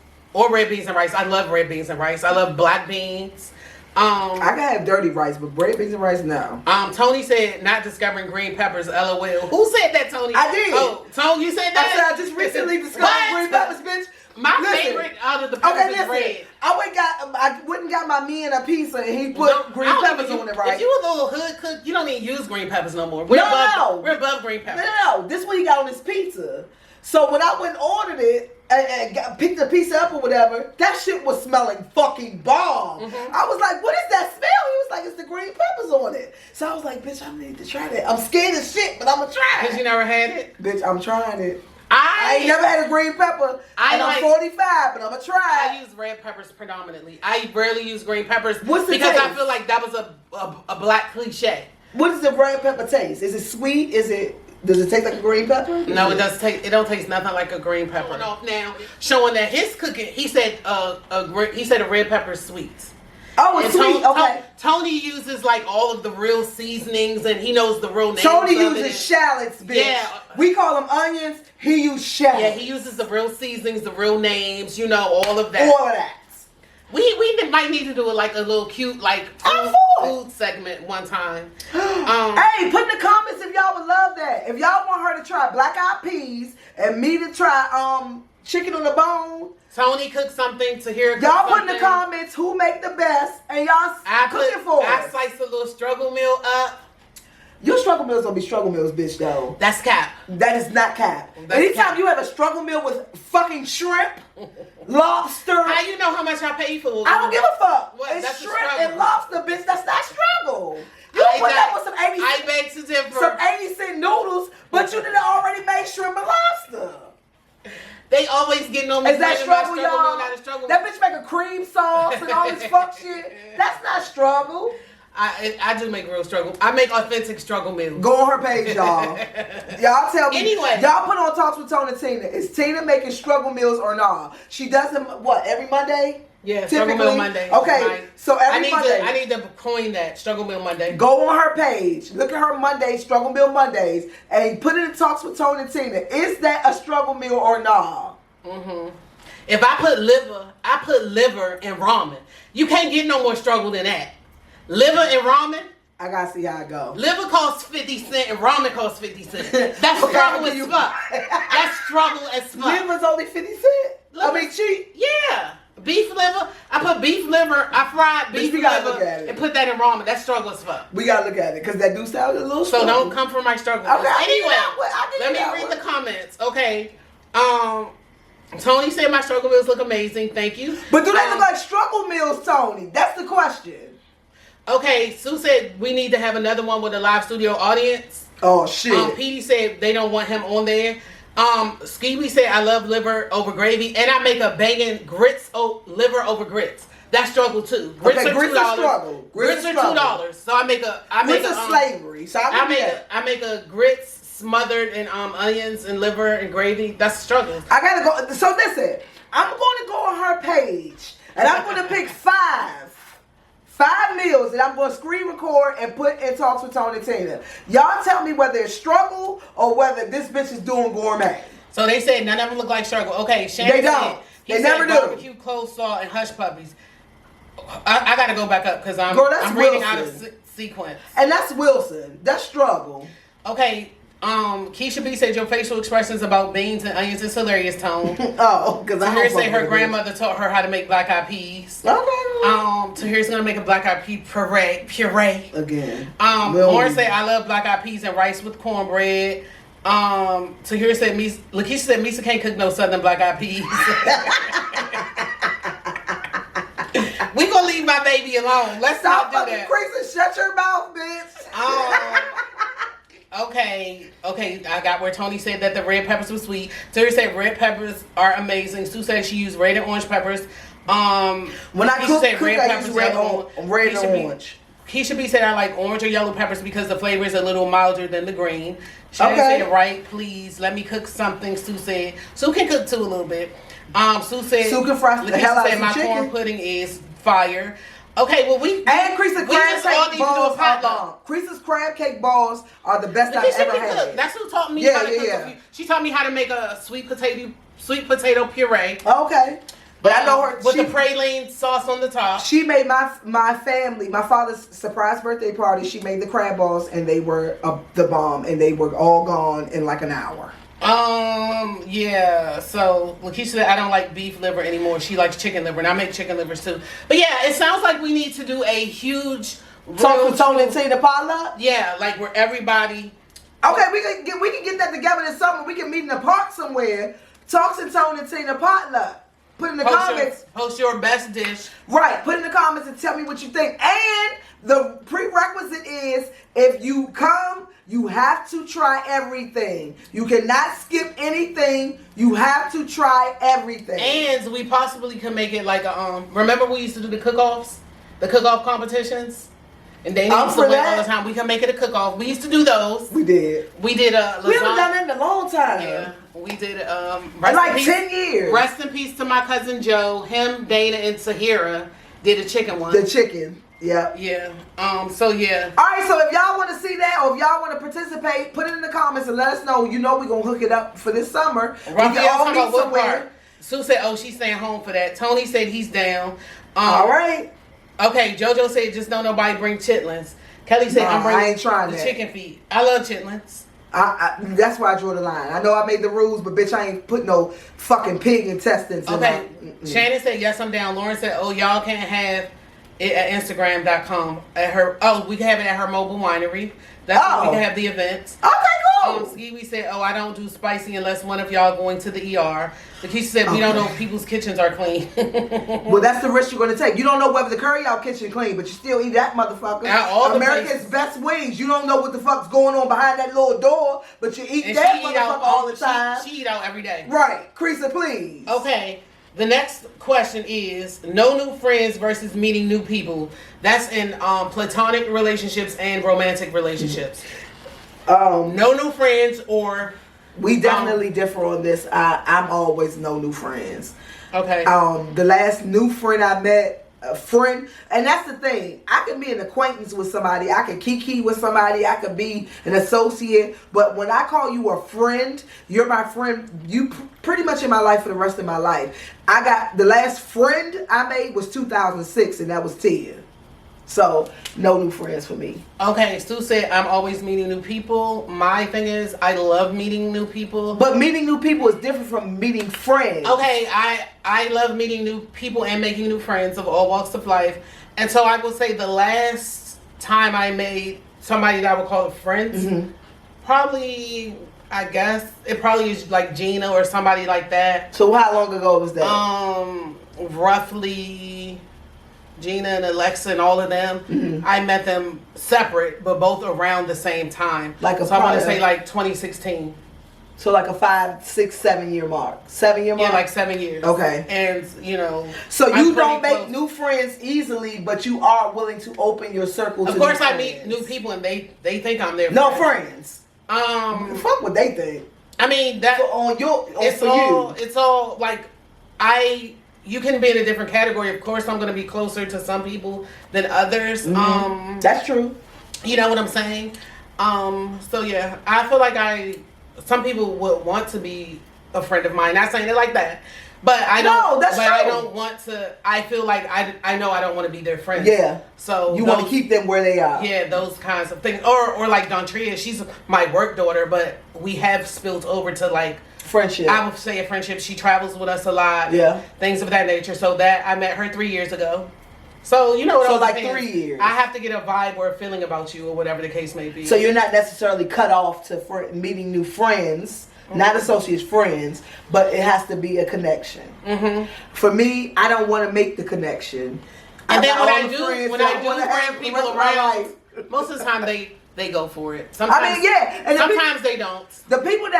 and rice. I love red beans and rice. I love black beans. I can have dirty rice, but red beans and rice, no. Tony said not discovering green peppers. LOL. Who said that, Tony? I did. Oh, Tony, you said that? I said I just recently discovered green peppers, bitch. My favorite out of the peppers is red. I went and got my man a pizza and he put green peppers on it, right? If you a little hood cook, you don't even use green peppers no more. We're above green peppers. No, this is what he got on his pizza. So when I went and ordered it and picked the pizza up or whatever, that shit was smelling fucking bomb. I was like, what is that smell? He was like, it's the green peppers on it. So I was like, bitch, I need to try that. I'm scared as shit, but I'm gonna try it. Because you never had it? Bitch, I'm trying it. I ain't never had a green pepper. I'm 45, but I'm gonna try. I use red peppers predominantly. I rarely use green peppers because I feel like that was a black cliche. What does the red pepper taste? Is it sweet? Does it taste like a green pepper? No, it does taste. It don't taste nothing like a green pepper. Now, showing that his cooking, he said a red pepper is sweet. Oh, it's sweet. Okay. Tony uses like all of the real seasonings, and he knows the real names. Tony uses shallots, bitch. Yeah, we call them onions. He uses shallots. Yeah, he uses the real seasonings, the real names. You know, all of that. All of that. We might need to do like a little cute food segment one time. Hey, put in the comments if y'all would love that. If y'all want her to try black eyed peas and me to try chicken on the bone. Tony cooked something to hear. Y'all put in the comments who make the best and y'all cook it for us. I slice a little struggle meal up. Your struggle meals gonna be struggle meals, bitch, though. That's cap. That is not cap. Anytime you have a struggle meal with fucking shrimp, lobster. How you know how much I pay for? I don't give a fuck. What? It's that's shrimp and lobster, bitch. That's not struggle. You put that with some 80 I beg to differ. Some 80-cent noodles, but you done already made shrimp and lobster. They always getting on me. Is that struggle, y'all? That bitch make a cream sauce and all this fuck shit. That's not struggle. I do make real struggle. I make authentic struggle meals. Go on her page, y'all. Y'all tell me. Anyway. Y'all put on Talks with Tony and Teena. Is Teena making struggle meals or not? She does them, what, every Monday? Yeah, Struggle Meal Monday. Okay, Right. so every Monday. I need to coin that, Struggle Meal Monday. Go on her page, look at her Mondays, Struggle Meal Mondays, and put it in Talks with Tony and Teena. Is that a struggle meal or not? If I put liver in ramen. You can't get no more struggle than that. Liver and ramen. I gotta see how it go. Liver costs 50 cents and ramen costs 50 cents. That's struggle as fuck. That's struggle as fuck. Liver's only 50 cents. I mean, cheap. Yeah. Beef liver. I put beef liver. I fried beef liver and put that in ramen. That's struggle as fuck. We gotta look at it because that do sound a little struggle. So don't come for my struggle. Okay, anyway, let me read the comments. Okay. Tony said my struggle meals look amazing. Thank you. But do they look like struggle meals, Tony? That's the question. Okay, Sue said we need to have another one with a live studio audience. Oh shit. Petey said they don't want him on there. Skeevy said I love liver over gravy, and I make a banging liver over grits. That's struggle too. Grits are $2. Grits are $2. So I make a slavery. So I make a grits smothered in onions and liver and gravy. That's a struggle. I gotta go. So listen, I'm gonna go on her page and I'm gonna pick five meals that I'm gonna screen record and put in Talks with Tony and Teena. Y'all tell me whether it's struggle or whether this bitch is doing gourmet. So they said none of them look like struggle. Okay, Shannon they don't. They never do. Barbecue, coleslaw, and hush puppies. I gotta go back up because I'm reading out of sequence. And that's Wilson. That's struggle. Okay. Keisha B said your facial expressions about beans and onions is hilarious, Tone. Oh, because I Tahir said her grandmother taught her how to make black eyed peas. Okay. Tahir's gonna make a black eyed pea puree. Again. Lauren said I love black eyed peas and rice with cornbread. Tahir said Lakeisha said Misa can't cook no southern black eyed peas. We gonna leave my baby alone. Let's Stop not do that. Crazy, shut your mouth, bitch. Okay. I got where Tony said that the red peppers were sweet. Terry said red peppers are amazing. Sue said she used red and orange peppers. When I cook, I use red and orange. Keisha B said I like orange or yellow peppers because the flavor is a little milder than the green. Shannon said right, please let me cook something. Sue said Sue can cook too a little bit. Sue said Sue can fry the hell out of some my chicken. corn pudding is fire. Okay, well and Crease's crab cake balls are bomb. Crease's crab cake balls are the best I've ever had. That's who taught me how to cook. She taught me how to make a sweet potato puree. Okay, but I know her with the praline sauce on the top. She made my family, my father's surprise birthday party. She made the crab balls and they were the bomb, and they were all gone in like an hour. Yeah, so Lakeisha said I don't like beef liver anymore. She likes chicken liver, and I make chicken livers too. But yeah, it sounds like we need to do a huge Talk with Tony and Teena potluck. Yeah, like where everybody. Okay, we can get that together this summer. We can meet in the park somewhere. Talks and Tony and Teena potluck. Put in the comments. Post your best dish. Right. Put in the comments and tell me what you think. And the prerequisite is if you come, you have to try everything. You cannot skip anything. You have to try everything. And we possibly can make it like a remember we used to do the cook-offs? The cook-off competitions? And they used to win all the time. We can make it a cook-off. We used to do those. We did. We did a lasagna. We haven't done that in a long time. Yeah. We did like 10 years. Rest in peace to my cousin Joe. Him, Dana, and Sahira did a chicken one. The chicken. Yeah. Yeah. So yeah. All right. So if y'all want to see that, or if y'all want to participate, put it in the comments and let us know. You know we're gonna hook it up for this summer. We can all meet somewhere. Sue said, "Oh, she's staying home for that." Tony said he's down. All right. Okay. JoJo said, "Just don't nobody bring chitlins." Kelly said, "I'm bringing I ain't trying the that. chicken feet." I love chitlins. That's why I drew the line. I know I made the rules, but bitch, I ain't put no fucking pig intestines in Okay. Shannon said, "Yes, I'm down." Lauren said, "Oh, y'all can't have it at Instagram.com at her. Oh, we can have it at her mobile winery. That's where we can have the events." Okay, cool. Skiwi said, "Oh, I don't do spicy unless one of y'all going to the ER." Lakeisha said, "We don't know if people's kitchens are clean." Well, that's the risk you're going to take. You don't know whether the curry out kitchen clean, but you still eat that motherfucker. America's best wings. You don't know what the fuck's going on behind that little door, but you eat that motherfucker all the time. She eat out every day. Right. Creasa, please. Okay. The next question is no new friends versus meeting new people. That's in platonic relationships and romantic relationships. No new friends or... We definitely differ on this. I'm always no new friends. Okay. The last new friend I met, a friend, and that's the thing. I can be an acquaintance with somebody. I can kiki with somebody. I could be an associate. But when I call you a friend, you're my friend. You pretty much in my life for the rest of my life. I got the last friend I made was 2006, and that was Tia. So, no new friends for me. Okay, Stu said, I'm always meeting new people. My thing is, I love meeting new people. But meeting new people is different from meeting friends. Okay, I love meeting new people and making new friends of all walks of life. And so I will say the last time I made somebody that I would call a friend, probably, I guess, it probably is like Gina or somebody like that. So how long ago was that? Roughly... Gina and Alexa and all of them, I met them separate, but both around the same time. So I want to say like 2016. So like a 5, 6, 7 year mark. 7 year mark? Yeah, like 7 years. Okay. And, you know. So you don't make close. New friends easily, but you are willing to open your circle to Of course, I friends. meet new people and they think I'm their No friends. friends. Fuck what they think. I mean, that. It's all like, you can be in a different category. Of course, I'm going to be closer to some people than others. That's true. You know what I'm saying? So yeah, I feel like some people would want to be a friend of mine. Not saying it like that, but I don't. No, that's but true. I don't want to. I feel like I know I don't want to be their friend. Yeah. So you want to keep them where they are. Yeah, those kinds of things. Or like Dontria, she's my work daughter, but we have spilled over to like. Friendship. I would say a friendship. She travels with us a lot. Yeah. Things of that nature. So that I met her 3 years ago. So you know what? So like 3 years. I have to get a vibe or a feeling about you or whatever the case may be. So you're not necessarily cut off to meeting new friends, not associates, friends, but it has to be a connection. For me, I don't want to make the connection. And then when I do bring people around, most of the time they go for it. Sometimes, I mean, yeah. And sometimes they don't. The people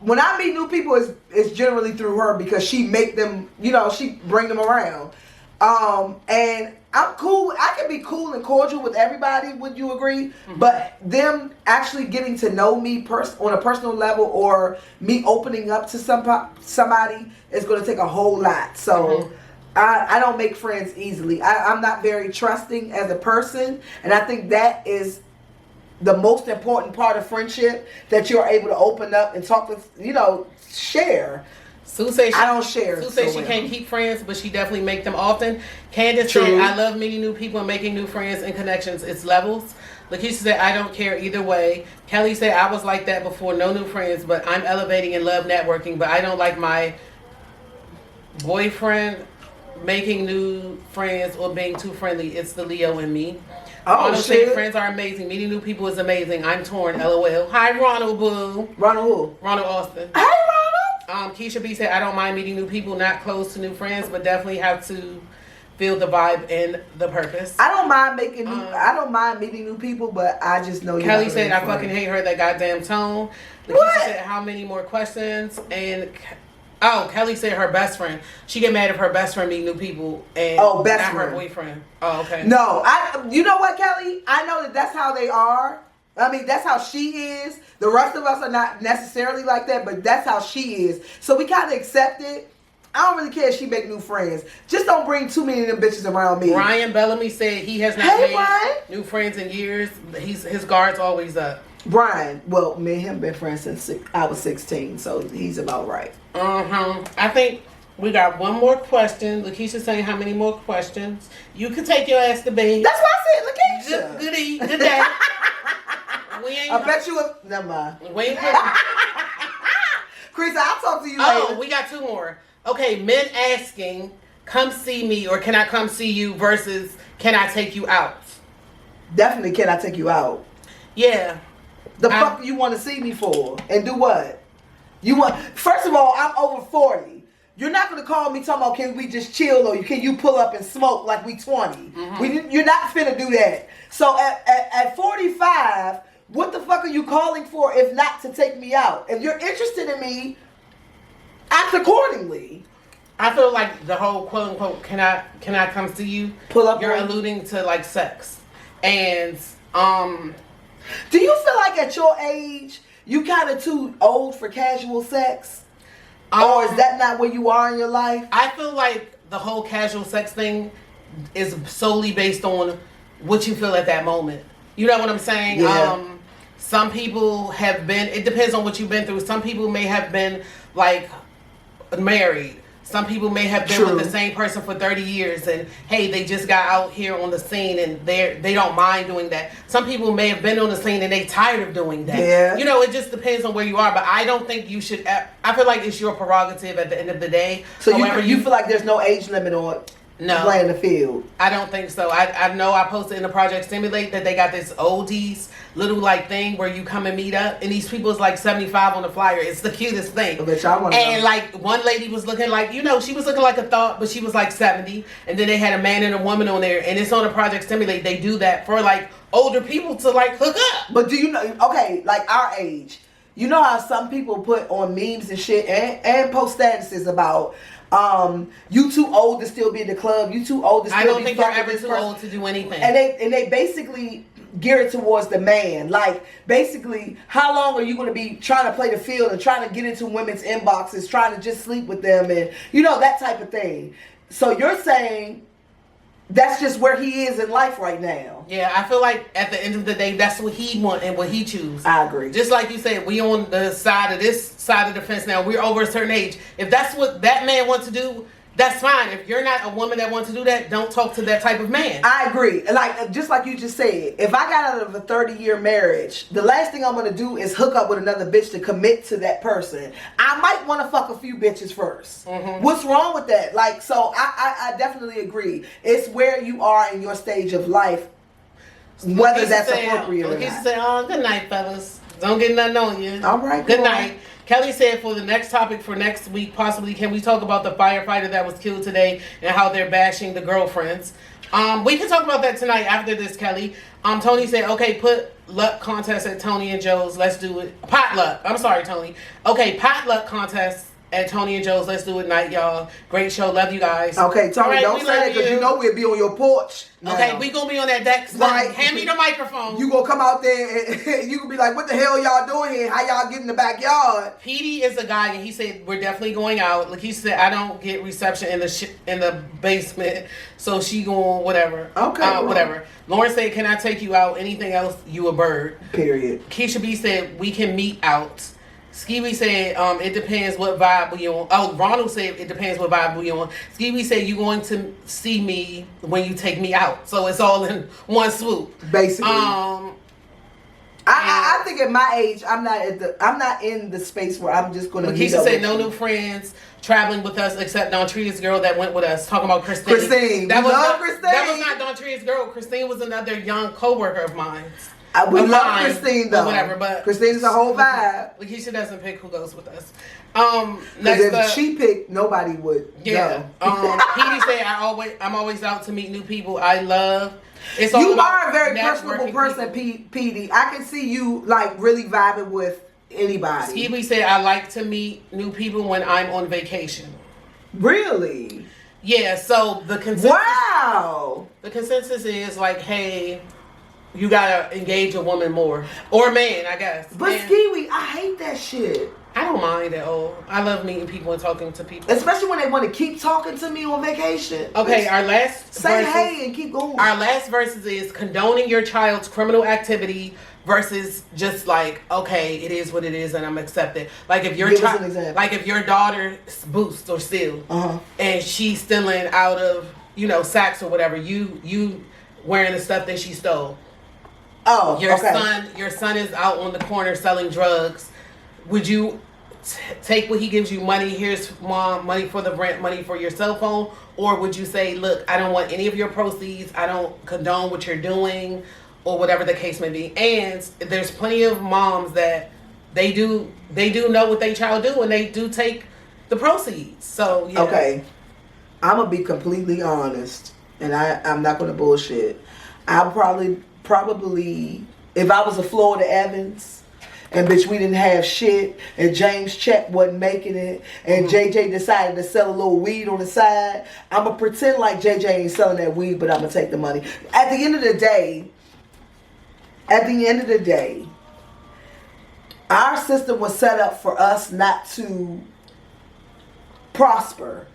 when I meet new people, it's generally through her because she make them, she bring them around. And I'm cool. I can be cool and cordial with everybody. Would you agree? But them actually getting to know me on a personal level or me opening up to somebody is going to take a whole lot. So I don't make friends easily. I'm not very trusting as a person. And I think that is the most important part of friendship, that you're able to open up and talk with, share. Sue says I don't share. Sue says she can't keep friends, but she definitely make them often. Candace said, I love meeting new people and making new friends and connections. It's levels. Lakeisha said, I don't care either way. Kelly said, I was like that before, no new friends, but I'm elevating and love networking, but I don't like my boyfriend making new friends or being too friendly. It's the Leo in me. Ronald said, friends are amazing. Meeting new people is amazing. I'm torn. LOL. Hi, Ronald Boo. Ronald who? Ronald Austin. Hey, Ronald. Keisha B said, I don't mind meeting new people, not close to new friends, but definitely have to feel the vibe and the purpose. I don't mind I don't mind meeting new people, but I just know. Kelly said, I fucking hate her, that goddamn tone. Lakeisha said, how many more questions? And Kelly said her best friend. She get mad if her best friend meet new people and not her boyfriend. Oh, okay. No, you know what, Kelly? I know that's how they are. I mean, that's how she is. The rest of us are not necessarily like that, but that's how she is. So we kind of accept it. I don't really care if she make new friends. Just don't bring too many of them bitches around me. Ryan Bellamy said he has not made new friends in years. His guard's always up. Brian, well, me and him been friends since I was 16, so he's about right. I think we got one more question. Lakeisha saying how many more questions? You can take your ass to bed. That's why I said Lakeisha. Good day. I bet you never mind. We ain't Chris, I'll talk to you later. Oh, we got two more. Okay, men asking, come see me or can I come see you versus can I take you out? Definitely can I take you out. Yeah. The fuck you want to see me for? And do what? First of all, I'm over 40. You're not going to call me talking about can we just chill or can you pull up and smoke like we 20. You're not finna do that. So at 45, what the fuck are you calling for if not to take me out? If you're interested in me, act accordingly. I feel like the whole quote unquote can I come see you? Pull up. You're alluding to like sex. And do you feel like at your age you kind of too old for casual sex? Or is that not where you are in your life? I feel like the whole casual sex thing is solely based on what you feel at that moment. You know what I'm saying? Yeah. Some people have been, it depends on what you've been through. Some people may have been like married. Some people may have been with the same person for 30 years and hey, they just got out here on the scene and they don't mind doing that. Some people may have been on the scene and they tired of doing that. Yeah. You know, it just depends on where you are, but I don't think you should, I feel like it's your prerogative at the end of the day. So you feel like there's no age limit on playing the field? I don't think so. I know I posted in the Project Stimulate that they got this oldies little like thing where you come and meet up, and these people is like 75 on the flyer. It's the cutest thing. And like one lady was looking like, you know, she was looking like a thought, but she was like 70. And then they had a man and a woman on there, and it's on the Project Stimulate. They do that for like older people to like hook up. But do you know? Okay, like our age. You know how some people put on memes and shit and post statuses about you too old to still be in the club. You too old to still be. I don't think you're ever too old to do anything. And they basically gear it towards the man. Like basically, how long are you going to be trying to play the field and trying to get into women's inboxes, trying to just sleep with them, and you know that type of thing. So you're saying that's just where he is in life right now. Yeah, I feel like at the end of the day, that's what he want and what he choose. I agree. Just like you said, we on the side of this side of the fence now. We're over a certain age. If that's what that man wants to do, that's fine. If you're not a woman that wants to do that, don't talk to that type of man. I agree. Like just like you just said, if I got out of a 30-year marriage, the last thing I'm gonna do is hook up with another bitch to commit to that person. I might want to fuck a few bitches first. Mm-hmm. What's wrong with that? Like, so I definitely agree. It's where you are in your stage of life, whether that's appropriate or not. Say, oh, good night, fellas. Don't get nothing on you. All right. Good night. Kelly said for the next topic for next week, possibly, can we talk about the firefighter that was killed today and how they're bashing the girlfriends? We can talk about that tonight after this, Kelly. Tony said, okay, put luck contest at Tony and Joe's. Let's do it. Potluck. I'm sorry, Tony. Okay, potluck contest at Tony and Joe's. Let's do it night, y'all. Great show. Love you guys. Okay, Tony, right, don't say that because you know we'll be on your porch. Now. Okay, we gonna be on that deck. Right. Hand me the microphone. You gonna come out there and you gonna be like, what the hell y'all doing here? How y'all get in the backyard? PD is a guy and he said we're definitely going out. Like he said, I don't get reception in the basement, so she going whatever. Okay, whatever. Lauren said, can I take you out? Anything else? You a bird. Period. Keisha B said we can meet out. Skeevy said, it depends what vibe we on. Oh, Ronald said it depends what vibe we on. Skeevy said you going to see me when you take me out. So it's all in one swoop. Basically. I think at my age, I'm not in the space where I'm just going to. Keisha said no new friends traveling with us except Dontria's girl that went with us. Talking about Christine. Christine. That was Christine. not Dontria's girl. Christine was another young coworker of mine. We love Christine though. Whatever, but Christine's a whole vibe. Lakeisha doesn't pick who goes with us. Because if she picked, nobody would. Yeah. Petey said I'm always out to meet new people. I love. It's all you about are a very personable person, Petey. I can see you like really vibing with anybody. Skeevy said I like to meet new people when I'm on vacation. Really? Yeah. So the consensus. Wow. The consensus is like, hey. You gotta engage a woman more. Or a man, I guess. But Skeevy, I hate that shit. I don't mind at all. I love meeting people and talking to people. Especially when they want to keep talking to me on vacation. Okay, our last say hey and keep going. Our last verses is condoning your child's criminal activity versus just like, okay, it is what it is and I'm accepted. Like if your like if your daughter boosts or steals and she's stealing out of, sacks or whatever, you wearing the stuff that she stole. Oh, your son is out on the corner selling drugs. Would you take what he gives you money? Here's mom money for the rent, money for your cell phone, or would you say, look, I don't want any of your proceeds. I don't condone what you're doing, or whatever the case may be. And there's plenty of moms that they do know what their child do, and they do take the proceeds. So yeah. Okay, I'm gonna be completely honest, and I'm not gonna bullshit. I'll probably, if I was a Florida Evans, and bitch, we didn't have shit, and James Check wasn't making it, and JJ decided to sell a little weed on the side, I'm going to pretend like JJ ain't selling that weed, but I'm going to take the money. At the end of the day, our system was set up for us not to prosper.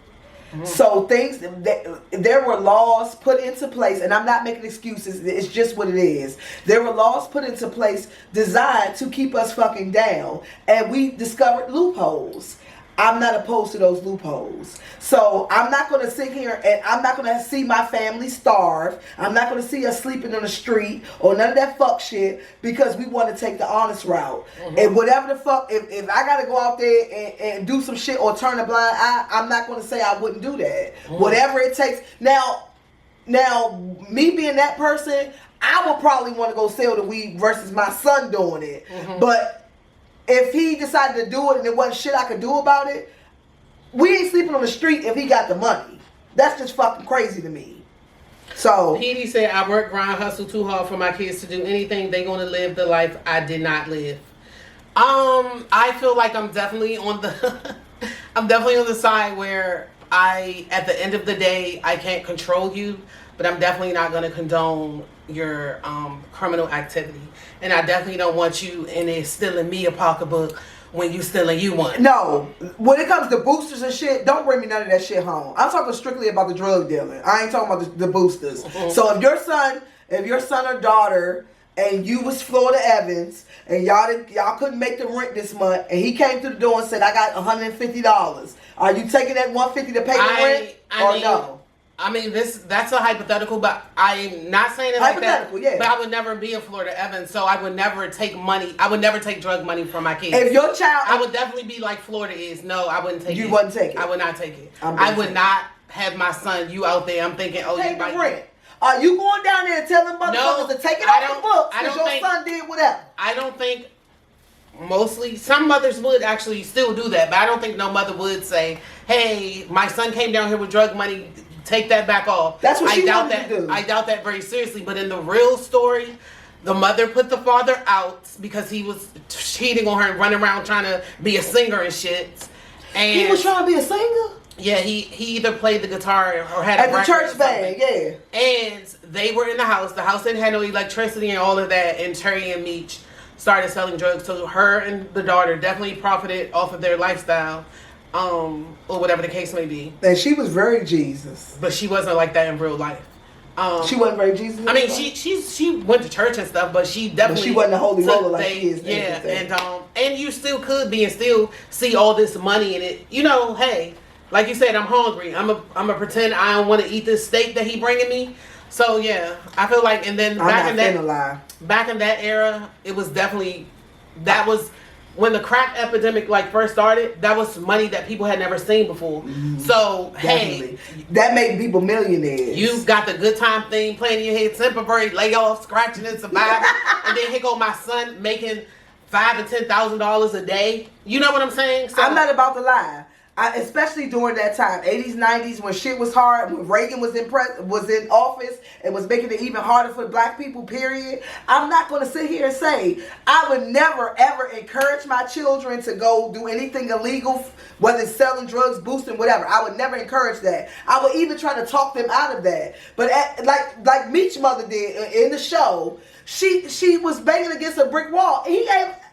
So there were laws put into place, and I'm not making excuses. It's just what it is. There were laws put into place designed to keep us fucking down, and we discovered loopholes. I'm not opposed to those loopholes. So I'm not going to sit here and I'm not going to see my family starve. I'm not going to see us sleeping on the street or none of that fuck shit because we want to take the honest route. And whatever the fuck, if I got to go out there and do some shit or turn a blind eye, I'm not going to say I wouldn't do that. Whatever it takes. Now, me being that person, I would probably want to go sell the weed versus my son doing it. But if he decided to do it and there wasn't shit I could do about it, we ain't sleeping on the street if he got the money. That's just fucking crazy to me. So Petey said, I work, grind, hustle too hard for my kids to do anything. They gonna live the life I did not live. I feel like I'm definitely on the side where at the end of the day, I can't control you, but I'm definitely not gonna condone your criminal activity. And I definitely don't want you in there stealing me a pocketbook when you stealing you one. No. When it comes to boosters and shit, don't bring me none of that shit home. I'm talking strictly about the drug dealing. I ain't talking about the boosters. So if your son or daughter and you was Florida Evans and y'all couldn't make the rent this month and he came through the door and said, I got $150. Are you taking that $150 to pay the rent or no? I mean, that's a hypothetical, but I'm not saying it like that. Yeah. But I would never be a Florida Evans, so I would never take money. I would never take drug money from my kids. If your child... I would definitely be like Florida is. No, I wouldn't take it. You wouldn't take it? I would not take it. I would not have my son, you out there, I'm thinking, oh, you might... rent. Are you going down there and telling motherfuckers to take it off the books because your son did whatever? I don't think... Mostly, some mothers would actually still do that, but I don't think no mother would say, hey, my son came down here with drug money, take that back off. That's what she wanted to do. I doubt that very seriously, but in the real story, the mother put the father out because he was cheating on her and running around trying to be a singer and shit. And he was trying to be a singer? Yeah, he either played the guitar or had at the church band, yeah. And they were in the house. The house didn't have no electricity and all of that, and Terry and Meech started selling drugs. So her and the daughter definitely profited off of their lifestyle, or whatever the case may be. And she was very Jesus, but she wasn't like that in real life. She wasn't very Jesus. I mean, she went to church and stuff, but she definitely she wasn't a holy roller like she is. Yeah, and you still could be and still see all this money in it. You know, hey, like you said, I'm hungry. I'm a pretend I don't want to eat this steak that he bringing me. So yeah, I feel like, and then back in that era, it was definitely, that was when the crack epidemic like first started. That was money that people had never seen before. So definitely. Hey, that made people millionaires. You got the good time thing playing in your head, temporary layoff, scratching and surviving, and then here go my son making $5,000 and $10,000 a day. You know what I'm saying? So, I'm not about to lie. Especially during that time, 80s, 90s, when shit was hard, when Reagan was in office and was making it even harder for black people, period. I'm not going to sit here and say, I would never, ever encourage my children to go do anything illegal, whether it's selling drugs, boosting, whatever. I would never encourage that. I would even try to talk them out of that. But like Meech's mother did in the show, she was banging against a brick wall. He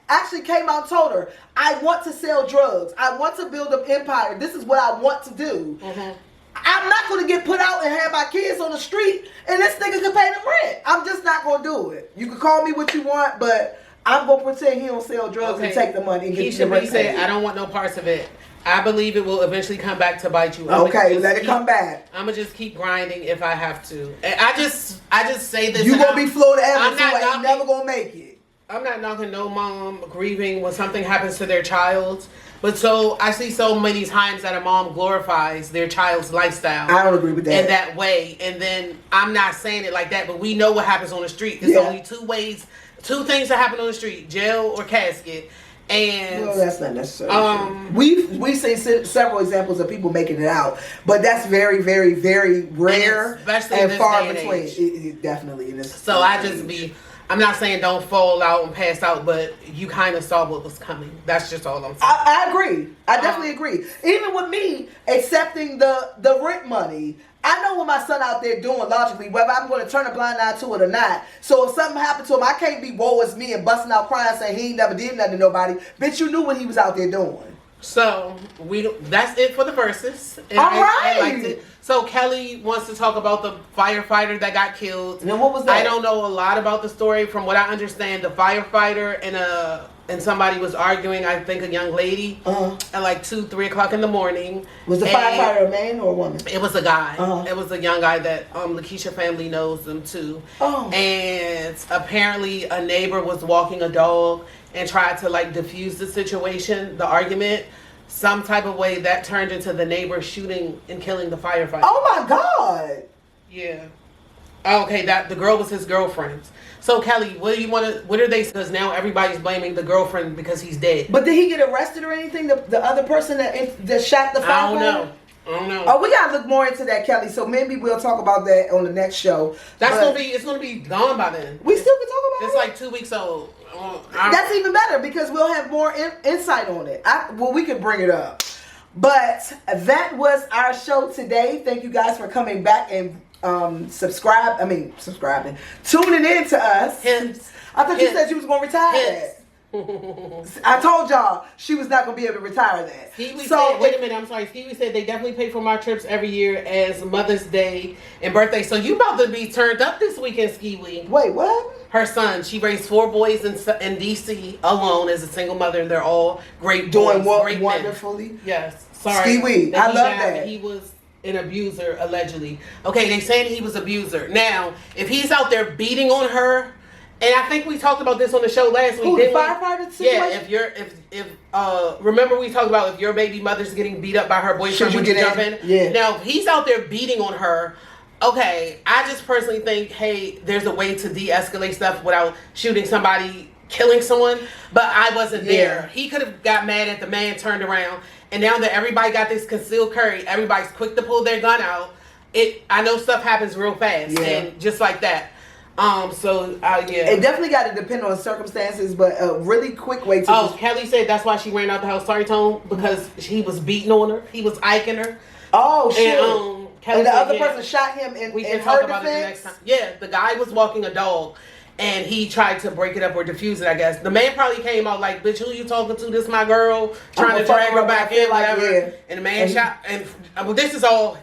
actually came out and told her, I want to sell drugs. I want to build an empire. This is what I want to do. I'm not going to get put out and have my kids on the street and this nigga can pay the rent. I'm just not going to do it. You can call me what you want, but I'm going to pretend he don't sell drugs and take the money and get the rent paid. I don't want no parts of it. I believe it will eventually come back to bite you. Let it come back. I'm gonna just keep grinding if I have to. And I just say this. You gonna be Florida Evans, so you never gonna make it. I'm not knocking no mom grieving when something happens to their child. But so I see so many times that a mom glorifies their child's lifestyle. I don't agree with that. In that way. And then I'm not saying it like that, but we know what happens on the street. There's only two things that happen on the street, jail or casket. And well, that's not necessarily true. We've seen several examples of people making it out, but that's very, very, very rare and far between. Definitely in this. So I'm not saying don't fall out and pass out, but you kind of saw what was coming. That's just all I'm saying. I agree. I definitely agree. Even with me accepting the rent money, I know what my son out there doing logically, whether I'm going to turn a blind eye to it or not. So if something happened to him, I can't be woe is me and busting out crying saying he ain't never did nothing to nobody. Bitch, you knew what he was out there doing. So that's it for the verses. And All I right. liked it. So Kelly wants to talk about the firefighter that got killed. And what was that? I don't know a lot about the story. From what I understand, the firefighter and somebody was arguing. I think a young lady at like 2-3 o'clock in the morning. Was the firefighter a man or a woman? It was a guy. It was a young guy that Lakeisha family knows them too. Oh. And apparently a neighbor was walking a dog and tried to like diffuse the situation, the argument, some type of way that turned into the neighbor shooting and killing the firefighter. Oh my God. Yeah. Okay, that the girl was his girlfriend. So Kelly, what are they? Because now everybody's blaming the girlfriend because he's dead. But did he get arrested or anything? The other person that shot the firefighter? I don't know. Oh, we gotta look more into that, Kelly. So maybe we'll talk about that on the next show. It's gonna be gone by then. We still can talk about it. It's like 2 weeks old. That's even better because we'll have more insight on it. We can bring it up. But that was our show today. Thank you guys for coming back and subscribing, tuning in to us. Hints. I thought you said you was gonna retire that. I told y'all she was not gonna be able to retire that. Wait a minute, I'm sorry. Stevie said they definitely pay for my trips every year as Mother's Day and birthday. So you about to be turned up this weekend, Skiwi. Wait, what? Her son, she raised 4 boys in DC alone as a single mother, and they're all great doing boys, great wonderfully. Men. Yes, sorry. Skiwi, I love that. He was an abuser allegedly. Okay, they saying he was abuser. Now, if he's out there beating on her. And I think we talked about this on the show last week. Who, the firefighter situation? Yeah, remember we talked about if your baby mother's getting beat up by her boyfriend, would you jump in? Yeah. Now, if he's out there beating on her, okay, I just personally think, hey, there's a way to de-escalate stuff without shooting somebody, killing someone. But I wasn't there. He could have got mad at the man, turned around, and now that everybody got this concealed carry, everybody's quick to pull their gun out. I know stuff happens real fast, and just like that. Yeah. It definitely got to depend on circumstances, but a really quick way to. Kelly said that's why she ran out the house. Sorry, Tone, because he was beating on her. He was iking her. Oh shit! And the other person shot him in we can her talk about defense? it the next time. Yeah, the guy was walking a dog, and he tried to break it up or diffuse it. I guess the man probably came out like, "Bitch, who you talking to? This my girl." Trying to drag her back in, whatever. And the man shot. And well, this is all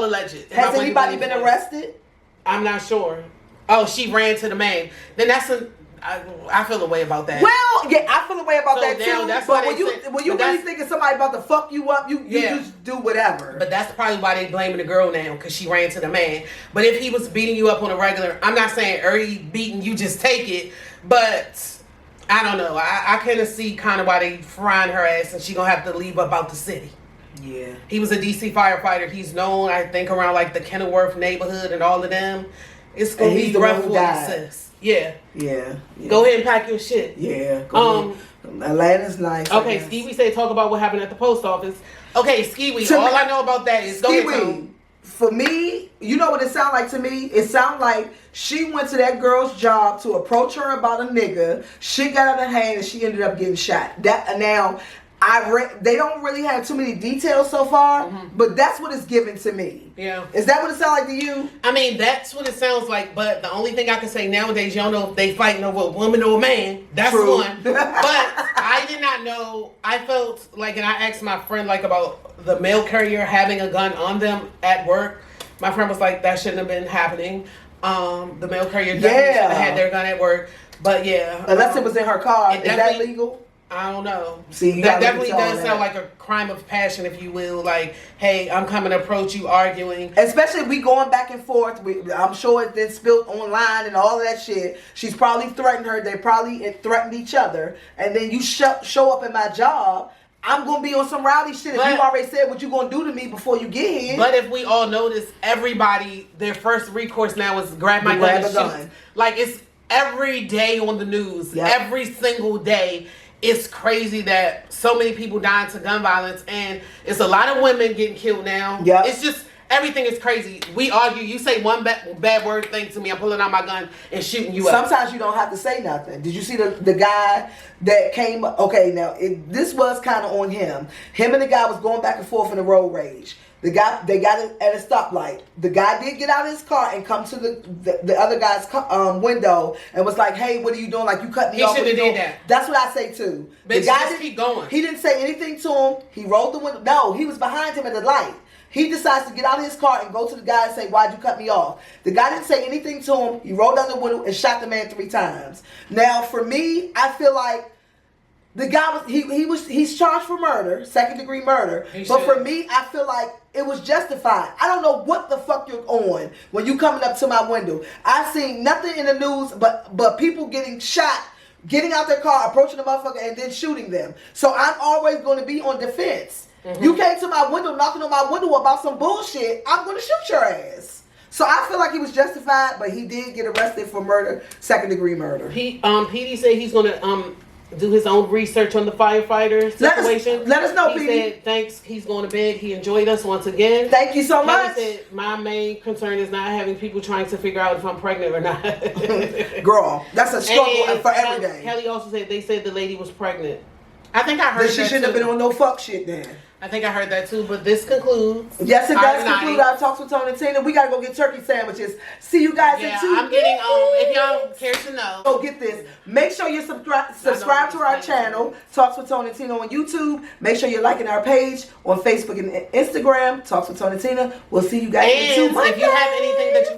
alleged. Has anybody been arrested? I'm not sure. Oh, she ran to the man. Then I feel a way about that. Well, yeah, I feel a way about that too. That's but when you really thinking somebody about to fuck you up, you just do whatever. But that's probably why they blaming the girl now, because she ran to the man. But if he was beating you up on a regular, I'm not saying early beating, you just take it. But I don't know. I kind of see kind of why they frying her ass, and she gonna have to leave up out the city. Yeah. He was a DC firefighter. He's known, I think, around like the Kenilworth neighborhood and all of them. It's gonna be rough for you, sis. Yeah. Go ahead and pack your shit. Yeah. Atlanta's nice. Okay, Skiwi said talk about what happened at the post office. Okay, Skiwi, all I know about that is Skiwi. For me, you know what it sound like to me? It sound like she went to that girl's job to approach her about a nigga. Shit got out of hand and she ended up getting shot. They don't really have too many details so far, but that's what it's given to me. Yeah. Is that what it sounds like to you? I mean, that's what it sounds like, but the only thing I can say nowadays, y'all know if they fighting over a woman or a man. That's one. But I did not know. I felt like, and I asked my friend like about the mail carrier having a gun on them at work. My friend was like, that shouldn't have been happening. The mail carrier definitely should have had their gun at work. But yeah. Unless it was in her car. Is that legal? I don't know. See, that definitely does sound like a crime of passion, if you will. Like, hey, I'm coming to approach you, arguing. Especially if we going back and forth. I'm sure it then spilled online and all of that shit. She's probably threatened her. They probably threatened each other. And then you show up at my job. I'm going to be on some rowdy shit. If you already said what you going to do to me before you get here. But if we all notice, everybody, their first recourse now is grab my gun and shoot. Like, it's every day on the news. Yep. Every single day. It's crazy that so many people dying to gun violence, and it's a lot of women getting killed now. Yep. It's just, everything is crazy. We argue. You say one bad word thing to me, I'm pulling out my gun and shooting you up. Sometimes you don't have to say nothing. Did you see the guy that came? Okay, now this was kind of on him. Him and the guy was going back and forth in a road rage. They got it at a stoplight. The guy did get out of his car and come to the other guy's window and was like, "Hey, what are you doing? Like, you cut me off." He should have did that. That's what I say too. Bitch, the guy just keep going. He didn't say anything to him. He rolled the window. No, he was behind him at the light. He decides to get out of his car and go to the guy and say, "Why'd you cut me off?" The guy didn't say anything to him. He rolled down the window and shot the man 3 times. Now, for me, I feel like the guy he's charged for murder, 2nd-degree murder. But for me, I feel like it was justified. I don't know what the fuck you're on when you coming up to my window. I seen nothing in the news but people getting shot, getting out their car, approaching the motherfucker, and then shooting them. So I'm always going to be on defense. Mm-hmm. You came to my window, knocking on my window about some bullshit, I'm going to shoot your ass. So I feel like he was justified, but he did get arrested for murder, 2nd-degree murder. PD said he's going to do his own research on the firefighter situation. Let us know, He PD. said thanks. He's going to bed. He enjoyed us once again. Thank you so Kelly much. said my main concern is not having people trying to figure out if I'm pregnant or not. Girl, that's a struggle And for every day. Kelly also said they said the lady was pregnant. I think I heard She that shouldn't have too. been on no fuck shit then. I think I heard that too. But this concludes. Yes, it does Our conclude night. our talks with Tony and Tina. We gotta go get turkey sandwiches. See you guys in 2 I'm getting if y'all care to know. So get this. Make sure you subscribe to our channel, Talks with Tony and Tina on YouTube. Make sure you're liking our page on Facebook and Instagram, Talks with Tony and Tina. We'll see you guys in 2 And if you have anything that you